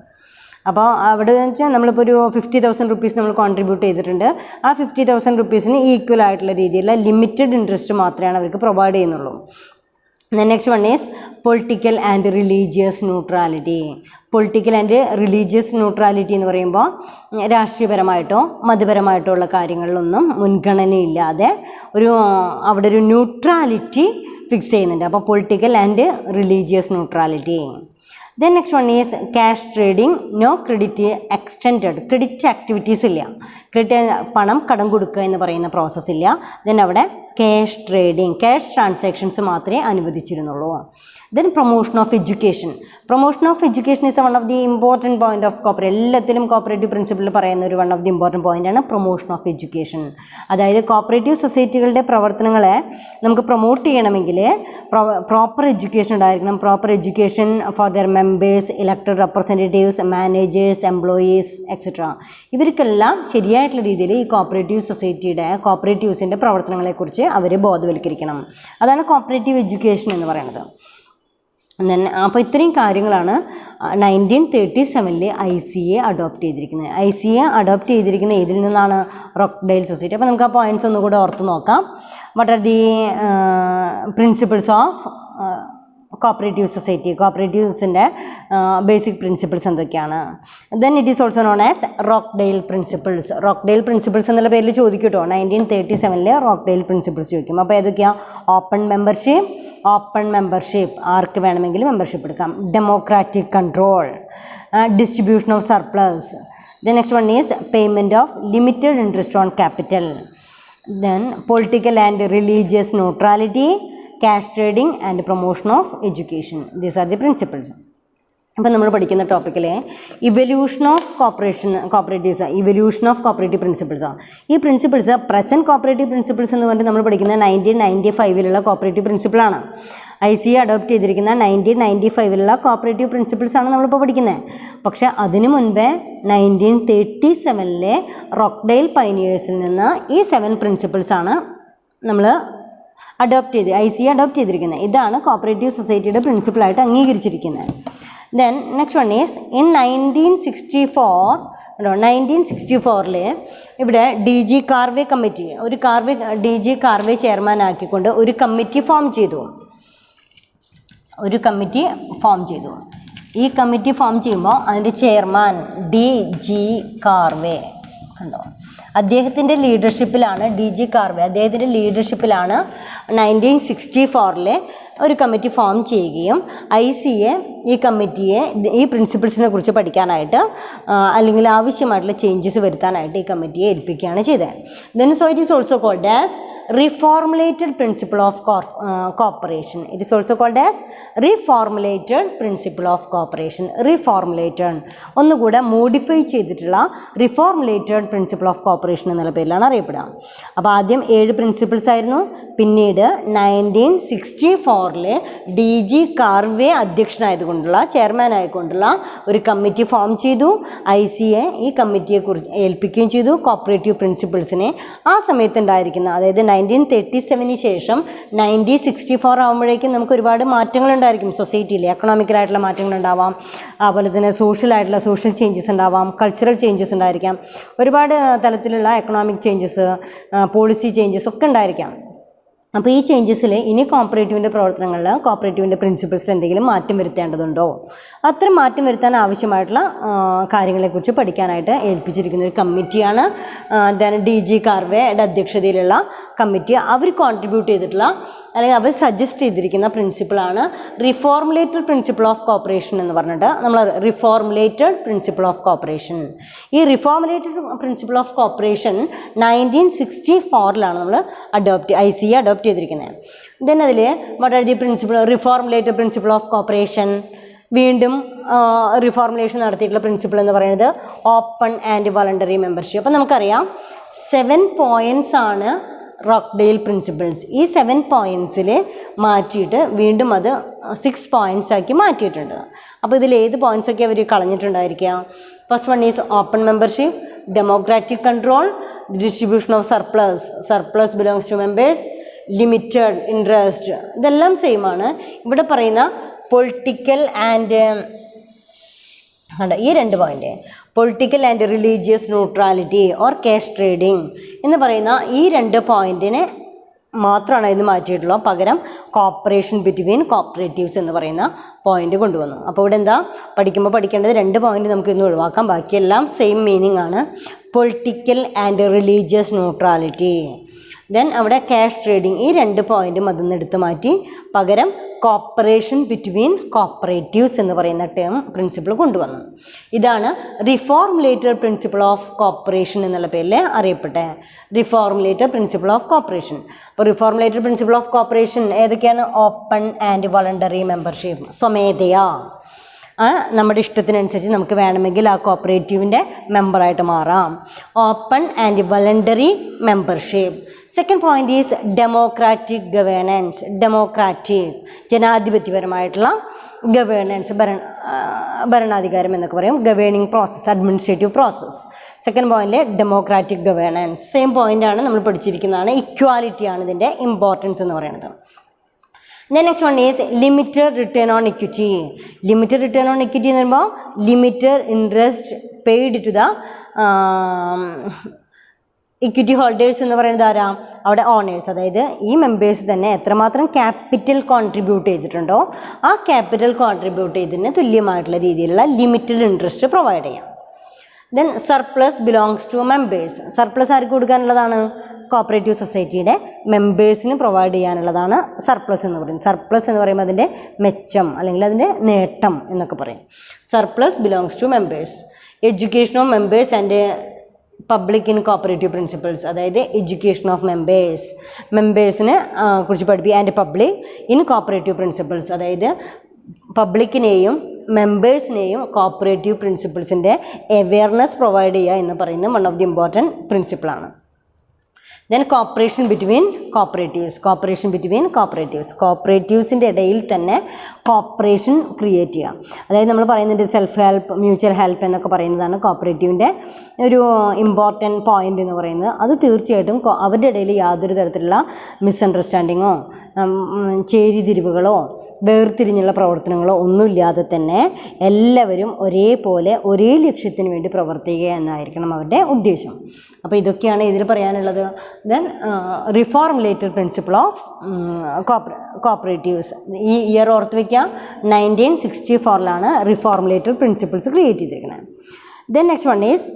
അപ്പോൾ അവിടെ വെച്ചാൽ നമ്മളിപ്പോൾ ഒരു 50,000 റുപ്പീസ് നമ്മൾ കോൺട്രിബ്യൂട്ട് ചെയ്തിട്ടുണ്ട്. ആ 50,000 റുപ്പീസിന് ഈക്വൽ ആയിട്ടുള്ള രീതിയിലുള്ള ലിമിറ്റഡ് ഇൻട്രസ്റ്റ് മാത്രമേ അവർക്ക് പ്രൊവൈഡ് ചെയ്യുന്നുള്ളൂ. Next one is political and religious neutrality. Political and religious neutrality എന്ന് പറയുമ്പോൾ രാഷ്ട്രീയപരമായിട്ടോ മതപരമായിട്ടോ ഉള്ള കാര്യങ്ങളിലൊന്നും മുൻഗണനയില്ലാതെ അവിടെ ഒരു ന്യൂട്രാലിറ്റി ഫിക്സ് ചെയ്യുന്നുണ്ട്. അപ്പോൾ political and religious neutrality. Then next one is cash trading, no credit extended. Credit activities ഇല്ല, പണം കടം കൊടുക്കുക എന്ന് പറയുന്ന പ്രോസസ്സ് ഇല്ല. ദെൻ അവിടെ ക്യാഷ് ട്രേഡിംഗ്, ക്യാഷ് ട്രാൻസാക്ഷൻസ് മാത്രമേ അനുവദിച്ചിരുന്നുള്ളൂ. Then promotion of education. Promotion of education is one of the important point of എല്ലാത്തിലും കോപ്പറേറ്റീവ് പ്രിൻസിപ്പിളിൽ പറയുന്ന ഒരു വൺ ഓഫ് ദി ഇമ്പോർട്ടൻറ്റ് പോയിൻ്റാണ് പ്രൊമോഷൻ ഓഫ് എഡ്യൂക്കേഷൻ. അതായത് കോപ്പറേറ്റീവ് സൊസൈറ്റികളുടെ പ്രവർത്തനങ്ങളെ നമുക്ക് പ്രൊമോട്ട് ചെയ്യണമെങ്കിൽ പ്രോപ്പർ എഡ്യൂക്കേഷൻ ഉണ്ടായിരിക്കണം. Proper education for their members, elected representatives, managers, employees etcetera. ഇവർക്കെല്ലാം ശരിയായിട്ടുള്ള രീതിയിൽ ഈ കോപ്പറേറ്റീവ്സിൻ്റെ പ്രവർത്തനങ്ങളെക്കുറിച്ച് അവരെ ബോധവൽക്കരിക്കണം. അതാണ് കോപ്പറേറ്റീവ് എഡ്യൂക്കേഷൻ എന്ന് പറയുന്നത്. അപ്പോൾ ഇത്രയും കാര്യങ്ങളാണ് 1937 ICA അഡോപ്റ്റ് ചെയ്തിരിക്കുന്നത്. ICA അഡോപ്റ്റ് ചെയ്തിരിക്കുന്ന ഇതിൽ നിന്നാണ്? Rochdale society. അപ്പോൾ നമുക്ക് ആ പോയിൻറ്റ്സ് ഒന്നുകൂടെ ഓർത്ത് നോക്കാം. What are the principles of cooperative society? കോപ്പറേറ്റീവ്സിൻ്റെ ബേസിക് പ്രിൻസിപ്പിൾസ് എന്തൊക്കെയാണ്? Then it is also known as Rochdale principles. Rochdale principles എന്നുള്ള പേരിൽ ചോദിക്കും കേട്ടോ. 1937 റോക്ക്ഡെയിൽ പ്രിൻസിപ്പിൾസ് ചോദിക്കും. അപ്പോൾ ഏതൊക്കെയാണ്? ഓപ്പൺ മെമ്പർഷിപ്പ്, ആർക്ക് വേണമെങ്കിലും മെമ്പർഷിപ്പ് എടുക്കാം. Democratic control, distribution of surplus. Then next one is payment of limited interest on capital. Then political and religious neutrality, cash trading and promotion of education. These are the principles. അപ്പോൾ നമ്മൾ പഠിക്കുന്ന ടോപ്പിക്കിലെ evolution of cooperatives, evolution of cooperative പ്രിൻസിപ്പിൾസാണ്. ഈ പ്രിൻസിപ്പിൾസ് പ്രസൻറ്റ് കോപ്പറേറ്റീവ് പ്രിൻസിപ്പിൾസ് എന്ന് പറഞ്ഞിട്ട് നമ്മൾ പഠിക്കുന്ന 1995 കോപ്പറേറ്റീവ് പ്രിൻസിപ്പിളാണ്. ICA അഡോപ്റ്റ് ചെയ്തിരിക്കുന്ന 1995 കോപ്പറേറ്റീവ് പ്രിൻസിപ്പിൾസാണ് നമ്മളിപ്പോൾ പഠിക്കുന്നത്. പക്ഷേ അതിനു മുൻപേ 1937 റോക്ക്ഡെയിൽ പൈനിയേഴ്സിൽ നിന്ന് ഈ 7 പ്രിൻസിപ്പിൾസാണ് നമ്മൾ ICA അഡോപ്റ്റ് ചെയ്തിരിക്കുന്നത്. ഇതാണ് കോപ്പറേറ്റീവ് സൊസൈറ്റിയുടെ പ്രിൻസിപ്പിളായിട്ട് അംഗീകരിച്ചിരിക്കുന്നത്. Then next one is in 1964 ഇവിടെ DG Karve committee DG Karve chairman ആക്കിക്കൊണ്ട് ഒരു കമ്മിറ്റി ഫോം ചെയ്തു. ഈ കമ്മിറ്റി ഫോം ചെയ്യുമ്പോൾ അതിൻ്റെ ചെയർമാൻ DG കാർവേ കണ്ടോ, അദ്ദേഹത്തിൻ്റെ ലീഡർഷിപ്പിലാണ് അദ്ദേഹത്തിൻ്റെ ലീഡർഷിപ്പിലാണ് 1964 ഒരു കമ്മിറ്റി ഫോം ചെയ്യുകയും ICA ഈ പ്രിൻസിപ്പിൾസിനെ കുറിച്ച് പഠിക്കാനായിട്ട് അല്ലെങ്കിൽ ആവശ്യമായിട്ടുള്ള ചേഞ്ചസ് വരുത്താനായിട്ട് ഈ കമ്മിറ്റിയെ ഏൽപ്പിക്കുകയാണ് ചെയ്തത്. Then so it is also called as reformulated principle of cooperation. It is also called as reformulated principle of cooperation. Reformulated ഒന്നുകൂടെ മോഡിഫൈ ചെയ്തിട്ടുള്ള reformulated principle of cooperation എന്നുള്ള പേരിലാണ് അറിയപ്പെടുക. അപ്പോൾ ആദ്യം 7 പ്രിൻസിപ്പിൾസ് ആയിരുന്നു. പിന്നീട് 1964 DG കാർവേ അധ്യക്ഷനായതുകൊണ്ടുള്ള ചെയർമാൻ ആയിക്കൊണ്ടുള്ള ഒരു കമ്മിറ്റി ഫോം ചെയ്തു. ICA ഈ കമ്മിറ്റിയെ കുറിച്ച് ഏൽപ്പിക്കുകയും ചെയ്തു. കോപ്പറേറ്റീവ് പ്രിൻസിപ്പിൾസിനെ ആ സമയത്തുണ്ടായിരിക്കുന്ന, അതായത് 1937 ശേഷം 1964 ആകുമ്പോഴേക്കും നമുക്ക് ഒരുപാട് മാറ്റങ്ങളുണ്ടായിരിക്കും സൊസൈറ്റിയിൽ. എക്കണോമിക്കലായിട്ടുള്ള മാറ്റങ്ങളുണ്ടാവാം, അതുപോലെ തന്നെ സോഷ്യൽ ചേഞ്ചസ് ഉണ്ടാവാം, കൾച്ചറൽ ചേഞ്ചസ് ഉണ്ടായിരിക്കാം, ഒരുപാട് തലത്തിലുള്ള എക്കണോമിക് ചേഞ്ചസ്, പോളിസി ചേഞ്ചസ് ഒക്കെ ഉണ്ടായിരിക്കാം. അപ്പോൾ ഈ ചേഞ്ചസിൽ ഇനി കോപ്പറേറ്റീവിൻ്റെ പ്രവർത്തനങ്ങളിൽ കോപ്പറേറ്റീവിൻ്റെ പ്രിൻസിപ്പിൾസിൽ എന്തെങ്കിലും മാറ്റം വരുത്തേണ്ടതുണ്ടോ, അത്തരം മാറ്റം വരുത്താൻ ആവശ്യമായിട്ടുള്ള കാര്യങ്ങളെക്കുറിച്ച് പഠിക്കാനായിട്ട് ഏൽപ്പിച്ചിരിക്കുന്ന ഒരു കമ്മിറ്റിയാണ് DG കാർവേയുടെ അധ്യക്ഷതയിലുള്ള കമ്മിറ്റി. അവർ കോൺട്രിബ്യൂട്ട് ചെയ്തിട്ടുള്ള അല്ലെങ്കിൽ അവർ സജസ്റ്റ് ചെയ്തിരിക്കുന്ന പ്രിൻസിപ്പിളാണ് റിഫോർമുലേറ്റഡ് പ്രിൻസിപ്പിൾ ഓഫ് കോപ്പറേഷൻ എന്ന് പറഞ്ഞിട്ട് നമ്മൾ റിഫോർമുലേറ്റഡ് പ്രിൻസിപ്പിൾ ഓഫ് കോപ്പറേഷൻ. ഈ റിഫോർമുലേറ്റഡ് പ്രിൻസിപ്പിൾ ഓഫ് കോപ്പറേഷൻ 1964 നമ്മൾ ICA അഡോപ്റ്റ് ചെയ്തിരിക്കുന്നത്. ദെൻ അതിൽ what are the reformulated principle of cooperation. വീണ്ടും റിഫോർമുലേഷൻ നടത്തിയിട്ടുള്ള പ്രിൻസിപ്പിൾ എന്ന് പറയുന്നത് ഓപ്പൺ ആൻഡ് വോളണ്ടറി മെമ്പർഷിപ്പ്. അപ്പോൾ നമുക്കറിയാം 7 പോയിൻറ്റ്സ് ആണ് റോക്ക്ഡെയിൽ പ്രിൻസിപ്പിൾസ്. ഈ 7 പോയിൻറ്റ്സിൽ മാറ്റിയിട്ട് വീണ്ടും അത് 6 പോയിൻറ്റ്സ് ആക്കി മാറ്റിയിട്ടുണ്ട്. അപ്പോൾ ഇതിൽ ഏത് പോയിൻറ്റ്സൊക്കെ അവർ കളഞ്ഞിട്ടുണ്ടായിരിക്കുക? First one is open membership, democratic control, distribution of surplus belongs to members, limited interest. ഇതെല്ലാം സെയിം ആണ്. ഇവിടെ പറയുന്ന പൊളിറ്റിക്കൽ ആൻഡ് ഈ 2 പോയിൻ്റ്, political and religious neutrality or cash trading എന്ന് പറയുന്ന ഈ 2 പോയിൻറ്റിനെ മാത്രമാണ് ഇത് മാറ്റിയിട്ടുള്ളൂ. പകരം കോപ്പറേഷൻ ബിറ്റ്വീൻ കോപ്പറേറ്റീവ്സ് എന്ന് പറയുന്ന പോയിന്റ് കൊണ്ടുവന്നു. അപ്പോൾ ഇവിടെ എന്താ പഠിക്കേണ്ടത്? 2 പോയിന്റ് നമുക്ക് ഇന്ന് ഒഴിവാക്കാം, ബാക്കിയെല്ലാം സെയിം മീനിങ് ആണ്. Political and religious neutrality. Then അവിടെ ക്യാഷ് ട്രേഡിംഗ്, ഈ 2 പോയിൻറ്റും അതിൽ എടുത്ത് മാറ്റി പകരം കോപ്പറേഷൻ ബിറ്റ്വീൻ കോപ്പറേറ്റീവ്സ് എന്ന് പറയുന്ന പ്രിൻസിപ്പിൾ കൊണ്ടുവന്നു. ഇതാണ് റിഫോർമുലേറ്റഡ് പ്രിൻസിപ്പിൾ ഓഫ് കോപ്പറേഷൻ എന്നുള്ള പേരിൽ അറിയപ്പെട്ടെ റിഫോർമുലേറ്റഡ് പ്രിൻസിപ്പിൾ ഓഫ് കോപ്പറേഷൻ. അപ്പോൾ റിഫോർമുലേറ്റഡ് പ്രിൻസിപ്പിൾ ഓഫ് കോപ്പറേഷൻ ഏതൊക്കെയാണ്? ഓപ്പൺ ആൻഡ് വോളണ്ടറി മെമ്പർഷിപ്പ്, സ്വമേധയാ നമ്മുടെ ഇഷ്ടത്തിനനുസരിച്ച് നമുക്ക് വേണമെങ്കിൽ ആ കോപ്പറേറ്റീവിൻ്റെ മെമ്പറായിട്ട് മാറാം. Open and voluntary membership. Second point is democratic governance. Democratic ജനാധിപത്യപരമായിട്ടുള്ള ഗവേണൻസ്, ഭരണാധികാരം എന്നൊക്കെ പറയും. Governing process, administrative process. Second പോയിന്റിൽ ഡെമോക്രാറ്റിക് ഗവേണൻസ്. സെയിം പോയിൻ്റാണ് നമ്മൾ പഠിച്ചിരിക്കുന്നതാണ്. ഇക്വാലിറ്റിയാണ് ഇതിൻ്റെ ഇമ്പോർട്ടൻസ് എന്ന് പറയുന്നത്. Then next one is limited return on equity. Limited return on equity എന്ന് പറയുമ്പോൾ limited interest paid to the equity holders എന്ന് പറയുന്നത് ആരാ? അവിടെ ഓണേഴ്സ്, അതായത് ഈ മെമ്പേഴ്സ് തന്നെ എത്രമാത്രം ക്യാപിറ്റൽ കോൺട്രിബ്യൂട്ട് ചെയ്തിട്ടുണ്ടോ ആ ക്യാപിറ്റൽ കോൺട്രിബ്യൂട്ട് ചെയ്തതിന് തുല്യമായിട്ടുള്ള രീതിയിലുള്ള ലിമിറ്റഡ് ഇൻട്രസ്റ്റ് പ്രൊവൈഡ് ചെയ്യാം. Then surplus belongs to members. Surplus ആർക്ക് കൊടുക്കാനുള്ളതാണ്? കോപ്പറേറ്റീവ് സൊസൈറ്റിയുടെ മെമ്പേഴ്സിന് പ്രൊവൈഡ് ചെയ്യാനുള്ളതാണ് സർപ്ലസ് എന്ന് പറയുന്നത്. സർപ്ലസ് എന്ന് പറയുമ്പോൾ അതിൻ്റെ മെച്ചം അല്ലെങ്കിൽ അതിൻ്റെ നേട്ടം എന്നൊക്കെ പറയും. Surplus belongs to members. Education of members and public in cooperative principles, അതായത് എഡ്യൂക്കേഷൻ ഓഫ് മെമ്പേഴ്സിനെ കുറിച്ച് പഠിപ്പിക്കുക. And public in cooperative principles, അതായത് പബ്ലിക്കിനെയും മെമ്പേഴ്സിനെയും കോപ്പറേറ്റീവ് പ്രിൻസിപ്പിൾസിൻ്റെ അവെയർനെസ് പ്രൊവൈഡ് ചെയ്യുക എന്ന് പറയുന്ന വൺ ഓഫ് ദി ഇമ്പോർട്ടൻറ്റ് പ്രിൻസിപ്പിളാണ്. ദെൻ കോപ്പറേഷൻ ബിറ്റ്വീൻ കോപ്പറേറ്റീവ്സ് കോപ്പറേറ്റീവ്സിൻ്റെ ഇടയിൽ തന്നെ കോപ്പറേഷൻ ക്രിയേറ്റ് ചെയ്യുക. അതായത് നമ്മൾ പറയുന്നുണ്ട് സെൽഫ് ഹെൽപ്പ്, മ്യൂച്വൽ ഹെൽപ്പ് എന്നൊക്കെ പറയുന്നതാണ് കോപ്പറേറ്റീവിൻ്റെ ഒരു ഇമ്പോർട്ടൻറ്റ് പോയിൻ്റ് എന്ന് പറയുന്നത്. അത് തീർച്ചയായിട്ടും അവരുടെ ഇടയിൽ യാതൊരു തരത്തിലുള്ള മിസ്അണ്ടർസ്റ്റാൻഡിങ്ങോ ചേരിതിരിവുകളോ വേർതിരിഞ്ഞുള്ള പ്രവർത്തനങ്ങളോ ഒന്നുമില്ലാതെ തന്നെ എല്ലാവരും ഒരേപോലെ ഒരേ ലക്ഷ്യത്തിന് വേണ്ടി പ്രവർത്തിക്കുക എന്നായിരിക്കണം അവരുടെ ഉദ്ദേശം. അപ്പോൾ ഇതൊക്കെയാണ് ഇതിൽ പറയാനുള്ളത്. Then reformulated principle of cooperatives. ഈ ഇയർ ഓർത്ത് വയ്ക്കുക, 1964 റിഫോർമുലേറ്റഡ് പ്രിൻസിപ്പിൾസ് ക്രിയേറ്റ് ചെയ്തിരിക്കുന്നത്. ദെൻ നെക്സ്റ്റ് വൺ ഈസ്,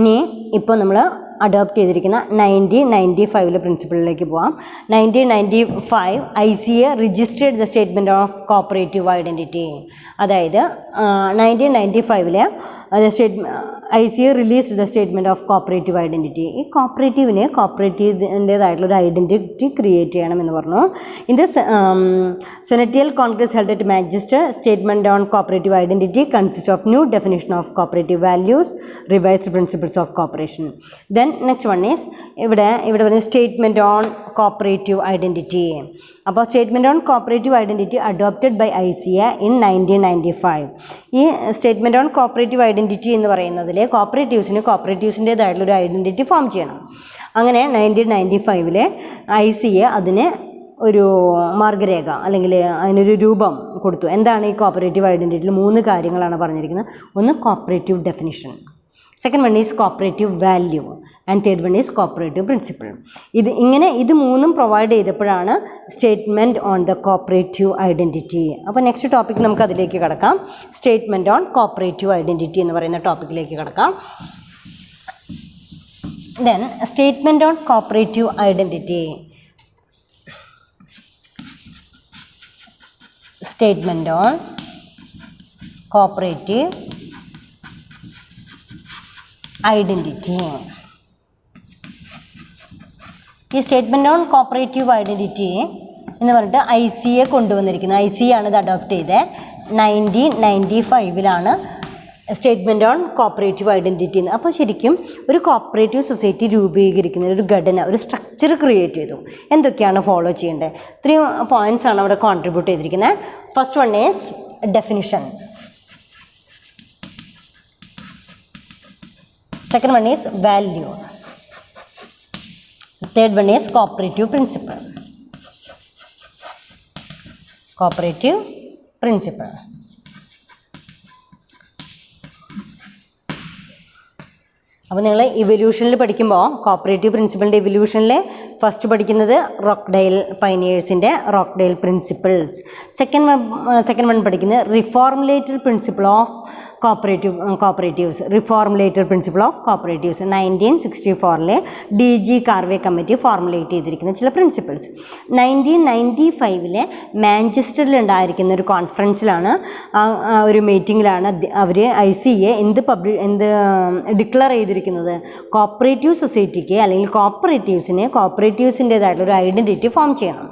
ഇനി ഇപ്പോൾ നമ്മൾ അഡോപ്റ്റ് ചെയ്തിരിക്കുന്ന 1995 പ്രിൻസിപ്പിളിലേക്ക് പോകാം. 1995 ICA registered the statement of cooperative identity. അതായത് 1995 ICA released the statement of cooperative identity. ഈ കോപ്പറേറ്റീവിൻ്റേതായിട്ടുള്ളൊരു ഐഡൻറ്റിറ്റി ക്രിയേറ്റ് ചെയ്യണമെന്ന് പറഞ്ഞു. In the centennial congress held at Manchester, statement on cooperative identity consist of new definition of cooperative values, revised principles of cooperation. Then next one is ഇവിടെ പറയുന്നത് സ്റ്റേറ്റ്മെൻറ്റ് ഓൺ കോപ്പറേറ്റീവ് ഐഡൻറ്റിറ്റി. അപ്പോൾ statement on cooperative identity adopted by ICA in 1995. ഈ സ്റ്റേറ്റ്മെൻറ്റ് ഓൺ കോപ്പറേറ്റീവ് ഐഡൻറ്റിറ്റി എന്ന് പറയുന്നതിൽ കോപ്പറേറ്റീവ്സിൻ്റേതായിട്ടുള്ളൊരു ഐഡൻറ്റിറ്റി ഫോം ചെയ്യണം. അങ്ങനെ 1995 ICA അതിന് ഒരു മാർഗരേഖ അല്ലെങ്കിൽ അതിനൊരു രൂപം കൊടുത്തു. എന്താണ് ഈ കോപ്പറേറ്റീവ് ഐഡൻറ്റിറ്റിയിൽ 3 കാര്യങ്ങളാണ് പറഞ്ഞിരിക്കുന്നത്. ഒന്ന് cooperative definition, second one is cooperative value, and third one is cooperative principle. ഇത് മൂന്നും പ്രൊവൈഡ് ചെയ്തപ്പോഴാണ് statement on the cooperative identity. അപ്പോൾ നെക്സ്റ്റ് ടോപ്പിക് നമുക്ക് അതിലേക്ക് കിടക്കാം. സ്റ്റേറ്റ്മെൻറ്റ് ഓൺ കോപ്പറേറ്റീവ് ഐഡൻറ്റിറ്റി എന്ന് പറയുന്ന ടോപ്പിക്കിലേക്ക് കിടക്കാം. Then statement on cooperative identity. Statement on cooperative identity. ഈ സ്റ്റേറ്റ്മെൻറ്റ് ഓൺ കോപ്പറേറ്റീവ് ഐഡൻറ്റിറ്റി എന്ന് പറഞ്ഞിട്ട് ICA കൊണ്ടുവന്നിരിക്കുന്നത്. ICA ആണ് ഇത് അഡോപ്റ്റ് ചെയ്തത്. 1995 സ്റ്റേറ്റ്മെൻറ്റ് ഓൺ കോപ്പറേറ്റീവ് ഐഡൻറ്റിറ്റി എന്ന്. അപ്പോൾ ശരിക്കും ഒരു കോപ്പറേറ്റീവ് സൊസൈറ്റി രൂപീകരിക്കുന്ന ഒരു ഘടന, ഒരു സ്ട്രക്ചർ ക്രിയേറ്റ് ചെയ്തു. എന്തൊക്കെയാണ് ഫോളോ ചെയ്യേണ്ടത്? 3 പോയിൻറ്റ്സ് ആണ് അവിടെ കോൺട്രിബ്യൂട്ട് ചെയ്തിരിക്കുന്നത്. First one is definition, second one is value, third one is cooperative principle. അപ്പോൾ നിങ്ങൾ ഇവല്യൂഷനിൽ പഠിക്കുമ്പോൾ കോപ്പറേറ്റീവ് പ്രിൻസിപ്പിളിൻ്റെ ഇവല്യൂഷനിൽ ഫസ്റ്റ് പഠിക്കുന്നത് റോക്ക്ഡെയിൽ പൈനിയേഴ്സിൻ്റെ റോക്ക്ഡെയിൽ പ്രിൻസിപ്പിൾസ്. സെക്കൻഡ് വൺ പഠിക്കുന്നത് reformulated principle of cooperatives 1964 DG Karve committee formulate ചെയ്തിരിക്കുന്ന ചില പ്രിൻസിപ്പിൾസ്. 1995 മാഞ്ചസ്റ്ററിൽ ഉണ്ടായിരിക്കുന്ന ഒരു കോൺഫറൻസിലാണ്, ഒരു മീറ്റിങ്ങിലാണ് അവർ ICA എന്ത് ഡിക്ലെയർ ചെയ്തിരിക്കുന്നത്? കോപ്പറേറ്റീവ് സൊസൈറ്റിക്ക് അല്ലെങ്കിൽ കോപ്പറേറ്റീവ്സിൻ്റേതായിട്ടുള്ളൊരു ഐഡൻറ്റിറ്റി ഫോം ചെയ്യണം.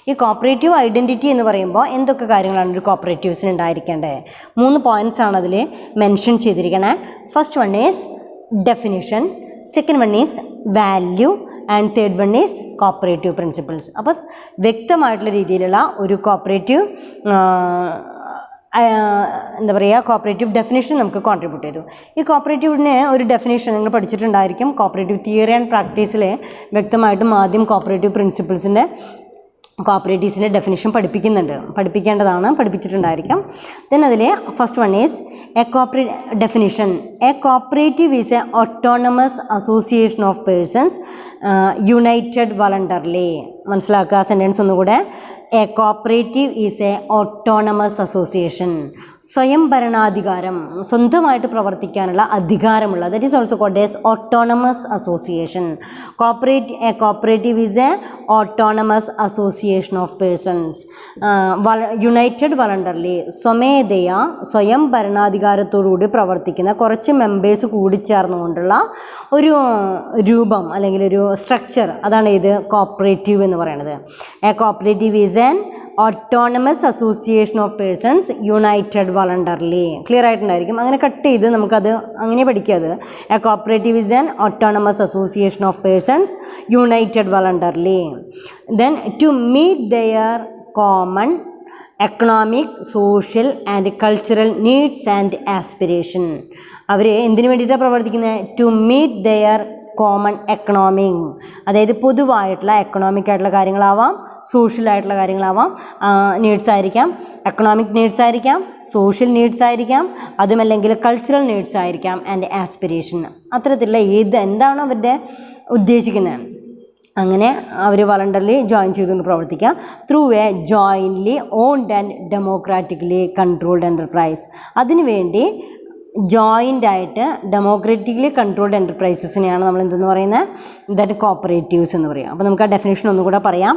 ഈ കോപ്പറേറ്റീവ് ഐഡൻറ്റിറ്റി എന്ന് പറയുമ്പോൾ എന്തൊക്കെ കാര്യങ്ങളാണ് ഒരു കോപ്പറേറ്റീവ്സിന് ഉണ്ടായിരിക്കേണ്ടത്? 3 പോയിൻറ്റ്സ് ആണ് അതിൽ മെൻഷൻ ചെയ്തിരിക്കണേ. First one is definition, second one is value, and third one is cooperative principles. അപ്പോൾ വ്യക്തമായിട്ടുള്ള രീതിയിലുള്ള ഒരു കോപ്പറേറ്റീവ് കോപ്പറേറ്റീവ് ഡെഫിനേഷൻ നമുക്ക് കോൺട്രിബ്യൂട്ട് ചെയ്തു. ഈ കോപ്പറേറ്റീവിന് ഒരു ഡെഫിനേഷൻ നിങ്ങൾ പഠിച്ചിട്ടുണ്ടായിരിക്കും. കോപ്പറേറ്റീവ് തിയറി ആൻഡ് പ്രാക്ടീസിൽ വ്യക്തമായിട്ടും ആദ്യം കോപ്പറേറ്റീവ്സിൻ്റെ ഡെഫിനിഷൻ പഠിപ്പിച്ചിട്ടുണ്ടായിരിക്കും. ദെൻ അതിൽ first one is definition. A cooperative is a autonomous association of persons united voluntarily. മനസ്സിലാക്കുക സെൻറ്റൻസ് ഒന്നുകൂടെ. A cooperative is a autonomous association. സ്വയം ഭരണാധികാരം, സ്വന്തമായിട്ട് പ്രവർത്തിക്കാനുള്ള അധികാരമുള്ള, that is also called as autonomous association. A cooperative is a autonomous association of persons united voluntarily. സ്വമേധയാ സ്വയം ഭരണാധികാരത്തോടുകൂടി പ്രവർത്തിക്കുന്ന കുറച്ച് മെമ്പേഴ്സ് കൂടിച്ചേർന്നുകൊണ്ടുള്ള ഒരു രൂപം അല്ലെങ്കിൽ ഒരു സ്ട്രക്ചർ, അതാണ് ഇത് കോപ്പറേറ്റീവ് എന്ന് പറയുന്നത്. A cooperative is an autonomous association of persons united voluntarily. Clear ആയിട്ടുണ്ടായിരിക്കും. അങ്ങനെ കട്ട് ചെയ്ത് നമുക്കത് അങ്ങനെ പഠിക്കാത്. A cooperative is an autonomous association of persons united voluntarily. Then to meet their common economic, social and cultural needs and aspiration. അവർ എന്തിനു വേണ്ടിയിട്ടാണ് പ്രവർത്തിക്കുന്നത്? To meet their common economic, അതായത് പൊതുവായിട്ടുള്ള എക്കണോമിക് ആയിട്ടുള്ള കാര്യങ്ങളാവാം, സോഷ്യൽ ആയിട്ടുള്ള കാര്യങ്ങളാവാം, നീഡ്സ് ആയിരിക്കാം, എക്കണോമിക് നീഡ്സ് ആയിരിക്കാം, സോഷ്യൽ നീഡ്സ് ആയിരിക്കാം, അതുമല്ലെങ്കിൽ കൾച്ചറൽ നീഡ്സ് ആയിരിക്കാം, ആൻഡ് ആസ്പിരേഷൻ. അത്തരത്തിലുള്ള എന്താണോ അവരുടെ ഉദ്ദേശിക്കുന്നത് അങ്ങനെ അവർ വളണ്ടർലി ജോയിൻ ചെയ്തുകൊണ്ട് പ്രവർത്തിക്കുക. Through A jointly owned and democratically controlled enterprise. അതിനുവേണ്ടി ജോയിൻ്റ് ആയിട്ട് ഡെമോക്രാറ്റിക്കലി കൺട്രോൾഡ് എൻ്റർപ്രൈസസിനെയാണ് നമ്മൾ എന്തെന്ന് പറയുന്നത്? ദാറ്റ് കോപ്പറേറ്റീവ്സ് എന്ന് പറയും. അപ്പോൾ നമുക്ക് ആ ഡെഫിനേഷൻ ഒന്നുകൂടെ പറയാം.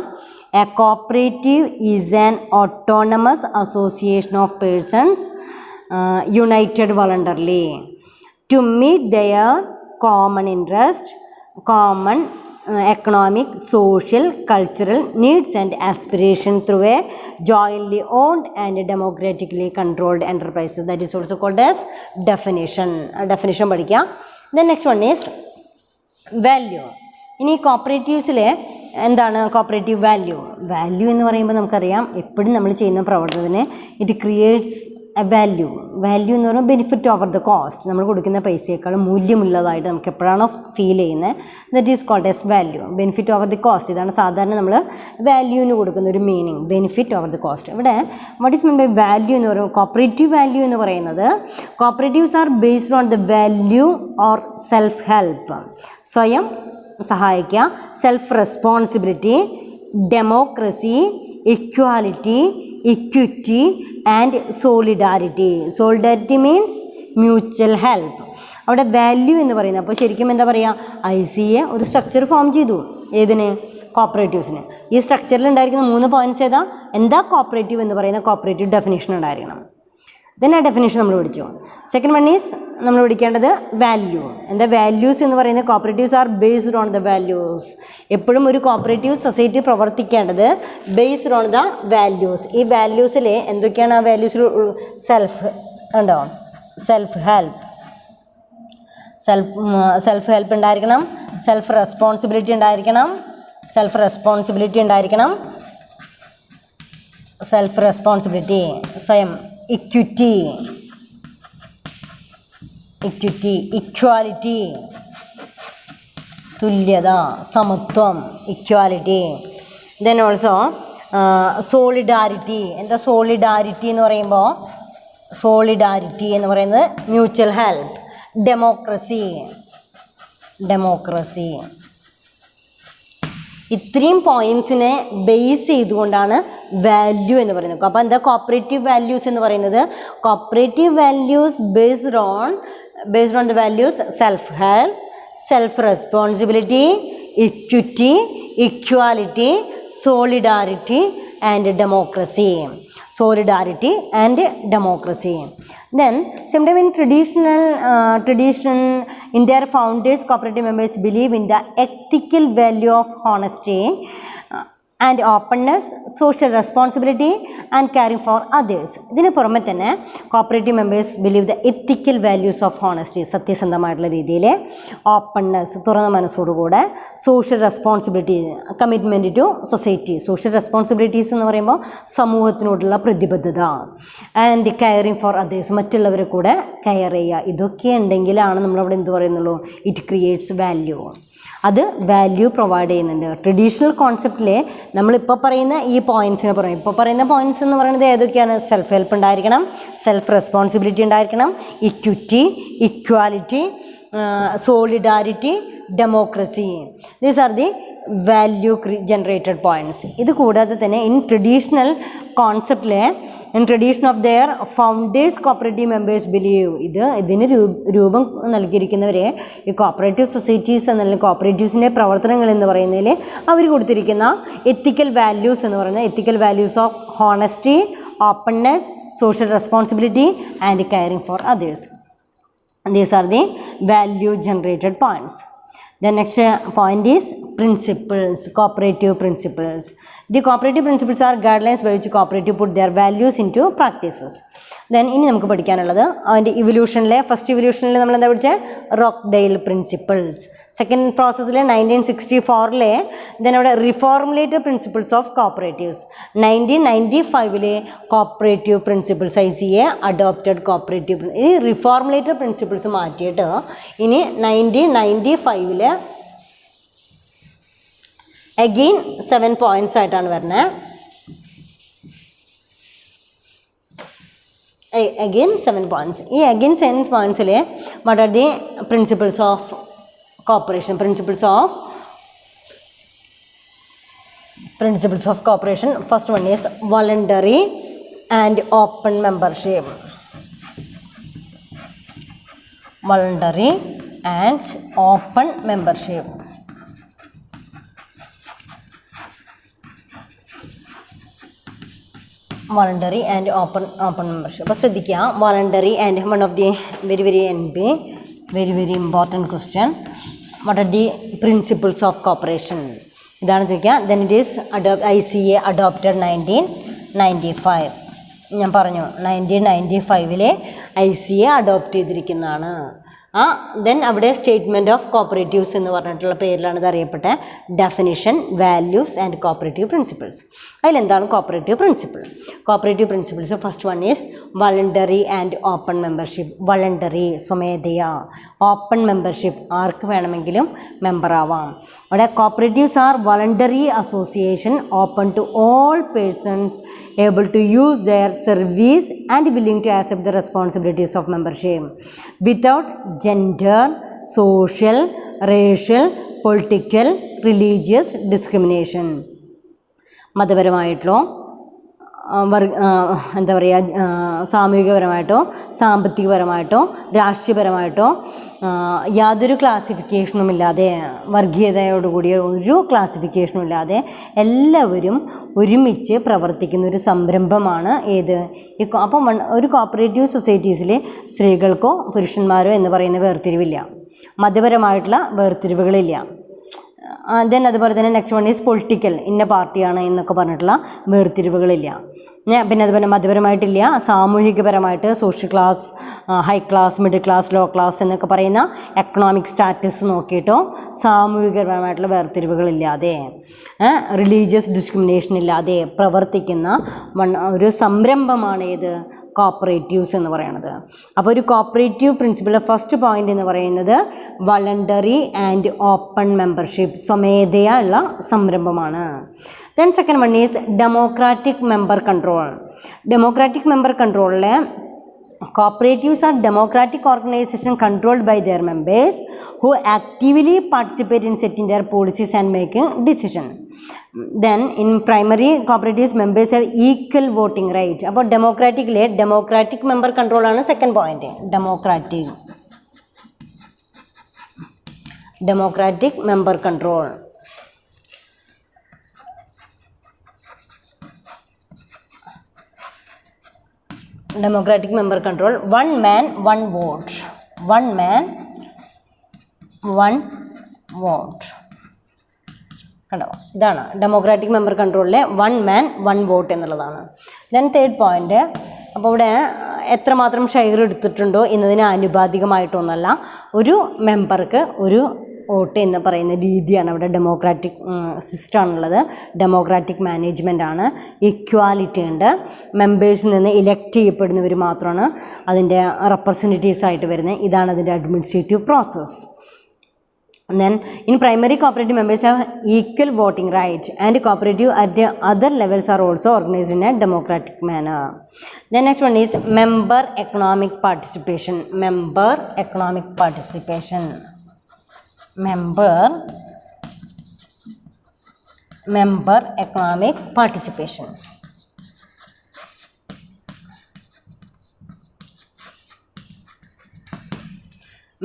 A cooperative is an autonomous association of persons united voluntarily to meet their common interest, common economic, social, cultural needs and aspiration through a jointly owned and democratically controlled enterprises. That is also called as definition. Definition പഠിക്കാം. Then next one is value. ഇനി കോപ്പറേറ്റീവ്സിലെ എന്താണ് കോപ്പറേറ്റീവ് വാല്യൂ? വാല്യൂ എന്ന് പറയുമ്പോൾ നമുക്കറിയാം എപ്പോഴും നമ്മൾ ചെയ്യുന്ന പ്രവർത്തനത്തിന് it creates A value. Value എന്ന് പറയുമ്പോൾ ബെനിഫിറ്റ് ഓവർ ദ കോസ്റ്റ്. നമ്മൾ കൊടുക്കുന്ന പൈസയേക്കാളും മൂല്യമുള്ളതായിട്ട് നമുക്ക് എപ്പോഴാണോ ഫീൽ ചെയ്യുന്നത്, that is called as value. Benefit over the cost, ഇതാണ് സാധാരണ നമ്മൾ വാല്യൂവിന് കൊടുക്കുന്ന ഒരു meaning, benefit over the cost. ഇവിടെ what is mean by value എന്ന് പറയുമ്പോൾ കോപ്പറേറ്റീവ് വാല്യൂ എന്ന് പറയുന്നത് cooperatives are based on the value or self help, സ്വയം സഹായിക്കുക, self responsibility, democracy, equality, equity and solidarity. Solidarity means mutual help. അവിടെ വാല്യൂ എന്ന് പറയുന്നത് അപ്പോൾ ശരിക്കും എന്താ പറയുക? ICA ഒരു സ്ട്രക്ചർ ഫോം ചെയ്തു. ഏതിന്? കോപ്പറേറ്റീവ്സിന്. ഈ സ്ട്രക്ചറിൽ ഉണ്ടായിരിക്കുന്ന 3 പോയിൻറ്റ്സ് എന്താ കോപ്പറേറ്റീവ് എന്ന് പറയുന്ന കോപ്പറേറ്റീവ് ഡെഫിനേഷൻ ഉണ്ടായിരിക്കണം. ദെൻ ആ ഡെഫിനേഷൻ നമ്മൾ പഠിച്ചു. സെക്കൻഡ് വൺ ഈസ് നമ്മൾ പഠിക്കേണ്ടത് വാല്യൂ. എന്താ വാല്യൂസ് എന്ന് പറയുന്നത്? Cooperatives are based on the values. എപ്പോഴും ഒരു കോപ്പറേറ്റീവ് സൊസൈറ്റി പ്രവർത്തിക്കേണ്ടത് ബേസ്ഡ് ഓൺ ദ വാല്യൂസ്. ഈ വാല്യൂസിൽ എന്തൊക്കെയാണ് ആ വാല്യൂസിൽ? സെൽഫ് ഉണ്ടോ? സെൽഫ് ഹെൽപ്പ്, സെൽഫ് ഹെൽപ്പ് ഉണ്ടായിരിക്കണം, സെൽഫ് റെസ്പോൺസിബിലിറ്റി ഉണ്ടായിരിക്കണം, സെൽഫ് റെസ്പോൺസിബിലിറ്റി, സ്വയം, ഇക്വിറ്റി, ഇക്വാലിറ്റി, തുല്യത, സമത്വം, ഇക്വാലിറ്റി. Then also solidarity. എന്താ സോളിഡാരിറ്റി എന്ന് പറയുമ്പോൾ? സോളിഡാരിറ്റി എന്ന് പറയുന്നത് മ്യൂച്വൽ ഹെൽപ്പ്, ഡെമോക്രസി. ഇത്രയും പോയിൻറ്റ്സിനെ ബേസ് ചെയ്തുകൊണ്ടാണ് വാല്യൂ എന്ന് പറയുന്നത്. അപ്പോൾ എന്താ കോപ്പറേറ്റീവ് വാല്യൂസ് എന്ന് പറയുന്നത്? Cooperative values based on the values self help, self responsibility, equity, equality, solidarity and democracy. Then sometimes in tradition in their founders, cooperative members believe in the ethical value of honesty and openness, social responsibility and caring for others. ഇതിന് പുറമെ തന്നെ cooperative members believe the ethical values of honesty, സത്യസന്ധമായിട്ടുള്ള രീതിയിൽ, ഓപ്പൺനെസ്, തുറന്ന മനസ്സോടുകൂടെ, social responsibility, commitment to society. Social responsibilities എന്ന് പറയുമ്പോൾ സമൂഹത്തിനോടുള്ള പ്രതിബദ്ധത, ആൻഡ് കെയറിങ് ഫോർ അതേഴ്സ്, മറ്റുള്ളവരെ കൂടെ കെയർ ചെയ്യുക. ഇതൊക്കെ ഉണ്ടെങ്കിലാണ് നമ്മളവിടെ എന്ത് പറയുന്നുള്ളൂ? It creates value. അത് വാല്യൂ പ്രൊവൈഡ് ചെയ്യുന്നുണ്ട്. ട്രഡീഷണൽ കോൺസെപ്റ്റിൽ നമ്മളിപ്പോൾ പറയുന്ന ഈ പോയിൻറ്റ്സിനെ പറയും. ഇപ്പോൾ പറയുന്ന പോയിൻറ്റ്സ് എന്ന് പറയുന്നത് ഏതൊക്കെയാണ്? സെൽഫ് ഹെൽപ്പ് ഉണ്ടായിരിക്കണം, സെൽഫ് റെസ്പോൺസിബിലിറ്റി ഉണ്ടായിരിക്കണം, equity, equality, solidarity, democracy. These are the value generated points. ഇത് കൂടാതെ തന്നെ ഇൻ ട്രഡീഷണൽ കോൺസെപ്റ്റിലെ in tradition of their founders cooperative members believe, ഇതിന് രൂപം നൽകിയിരിക്കുന്നവരെ ഈ കോപ്പറേറ്റീവ് സൊസൈറ്റീസ് എന്നല്ലെങ്കിൽ കോപ്പറേറ്റീവ്സിൻ്റെ പ്രവർത്തനങ്ങൾ എന്ന് പറയുന്നതിൽ അവർ കൊടുത്തിരിക്കുന്ന എത്തിക്കൽ വാല്യൂസ് എന്ന് പറയുന്നത് എത്തിക്കൽ values of honesty, openness, social responsibility and caring for others. These are the value generated points. The next point is principles, cooperative principles. The cooperative principles are guidelines by which cooperative put their values into practices. Then ഇനി നമുക്ക് പഠിക്കാനുള്ളത് അതിൻ്റെ ഇവല്യൂഷനിലെ ഫസ്റ്റ് ഇവല്യൂഷനിൽ നമ്മൾ എന്താ പഠിച്ചത് റോക്ക്ഡെയിൽ പ്രിൻസിപ്പിൾസ്. സെക്കൻഡ് പ്രോസസ്സിൽ 1964 ദെൻ അവിടെ reformulated principles of cooperatives. 1995 cooperative principles ICA adopted cooperative. ഈ റിഫോർമുലേറ്റഡ് പ്രിൻസിപ്പിൾസ് മാറ്റിയിട്ട് ഇനി 1995 അഗെയിൻ 7 points ആയിട്ടാണ് വരുന്നത്. Again 7 points. Again 7 points. What are the principles of cooperation? Principles of cooperation. First one is voluntary and open membership. Voluntary and open membership. Voluntary and open membership. അപ്പോൾ ശ്രദ്ധിക്കുക, voluntary and one of the very important question. What are the principles of cooperation? ഇതാണ് ചോദിക്കുക. Then it is ICA adopted 1995. ഞാൻ പറഞ്ഞു 1995 ICA അഡോപ്റ്റ് ചെയ്തിരിക്കുന്നതാണ്. ദെൻ അവിടെ സ്റ്റേറ്റ്മെൻറ്റ് ഓഫ് കോപ്പറേറ്റീവ്സ് എന്ന് പറഞ്ഞിട്ടുള്ള പേരിലാണ് ഇത് അറിയപ്പെട്ട definition, values and cooperative principles. അതിലെന്താണ് cooperative principle? Cooperative principles first one is voluntary and open membership. Voluntary സ്വമേധയ, ഓപ്പൺ മെമ്പർഷിപ്പ് ആർക്ക് വേണമെങ്കിലും മെമ്പർ ആവാം. അവിടെ cooperatives are voluntary association open to all persons able to use their service and willing to accept the responsibilities of membership without gender, social, racial, political, religious discrimination. മതപരമായിട്ടോ എന്താ പറയുക, സാമൂഹികപരമായിട്ടോ സാമ്പത്തികപരമായിട്ടോ രാഷ്ട്രീയപരമായിട്ടോ യാതൊരു ക്ലാസിഫിക്കേഷനുമില്ലാതെ, വർഗീയതയോടുകൂടിയ ഒരു ക്ലാസിഫിക്കേഷനും ഇല്ലാതെ എല്ലാവരും ഒരുമിച്ച് പ്രവർത്തിക്കുന്ന ഒരു സംരംഭമാണ് ഏത് അപ്പം ഒരു കോപ്പറേറ്റീവ് സൊസൈറ്റീസിൽ സ്ത്രീകൾക്കോ പുരുഷന്മാരോ എന്ന് പറയുന്ന വേർതിരിവില്ല, മതപരമായിട്ടുള്ള വേർതിരിവുകളില്ല. ദെൻ അതുപോലെ തന്നെ നെക്സ്റ്റ് വൺ ഈസ് പൊളിറ്റിക്കൽ, ഇന്ന പാർട്ടിയാണ് എന്നൊക്കെ പറഞ്ഞിട്ടുള്ള വേർതിരിവുകളില്ല. പിന്നെ അതുപോലെ മതപരമായിട്ടില്ല, സാമൂഹികപരമായിട്ട് social class, high class, middle class, low class എന്നൊക്കെ പറയുന്ന എക്കണോമിക് സ്റ്റാറ്റസ് നോക്കിയിട്ടോ സാമൂഹികപരമായിട്ടുള്ള വേർതിരിവുകളില്ലാതെ, റിലീജിയസ് ഡിസ്ക്രിമിനേഷൻ ഇല്ലാതെ പ്രവർത്തിക്കുന്ന ഒരു സംരംഭമാണ് ഏത് കോപ്പറേറ്റീവ്സ് എന്ന് പറയുന്നത്. അപ്പോൾ ഒരു കോപ്പറേറ്റീവ് പ്രിൻസിപ്പിളിലെ ഫസ്റ്റ് പോയിന്റ് എന്ന് പറയുന്നത് വോളണ്ടറി ആൻഡ് ഓപ്പൺ മെമ്പർഷിപ്പ്, സ്വമേധയാ ഉള്ള സംരംഭമാണ്. Then second one is democratic member control. Democratic member കൺട്രോളിലെ cooperatives are democratic organizations controlled by their members who actively participate in setting their policies and making decisions. Then in primary cooperatives members have equal voting right. About democratic member control ആണ് second point. Democratic member control. Democratic member control. One man, one vote. One man, one vote. കണ്ടോ, ഇതാണ് ഡെമോക്രാറ്റിക് മെമ്പർ കൺട്രോളിലെ വൺ മാൻ വൺ വോട്ട് എന്നുള്ളതാണ്. ദെൻ തേർഡ് പോയിന്റ്, അപ്പോൾ ഇവിടെ എത്രമാത്രം ഷെയർ എടുത്തിട്ടുണ്ടോ എന്നതിന് ആനുപാതികമായിട്ടൊന്നല്ല, ഒരു മെമ്പർക്ക് ഒരു വോട്ട് എന്ന് പറയുന്ന രീതിയാണ് അവിടെ ഡെമോക്രാറ്റിക് സിസ്റ്റമാണുള്ളത്. ഡെമോക്രാറ്റിക് മാനേജ്മെൻ്റ് ആണ്, ഇക്വാലിറ്റി ഉണ്ട്, മെമ്പേഴ്സിൽ നിന്ന് ഇലക്ട് ചെയ്യപ്പെടുന്നവർ മാത്രമാണ് അതിൻ്റെ റെപ്രസെൻറ്റേറ്റീവ്സ് ആയിട്ട് വരുന്നത്. ഇതാണ് അതിൻ്റെ administrative process. Then in primary cooperative members have equal voting rights and cooperative at the other levels are also organized in a democratic manner. The next one is member economic participation. Member economic participation. Member economic participation.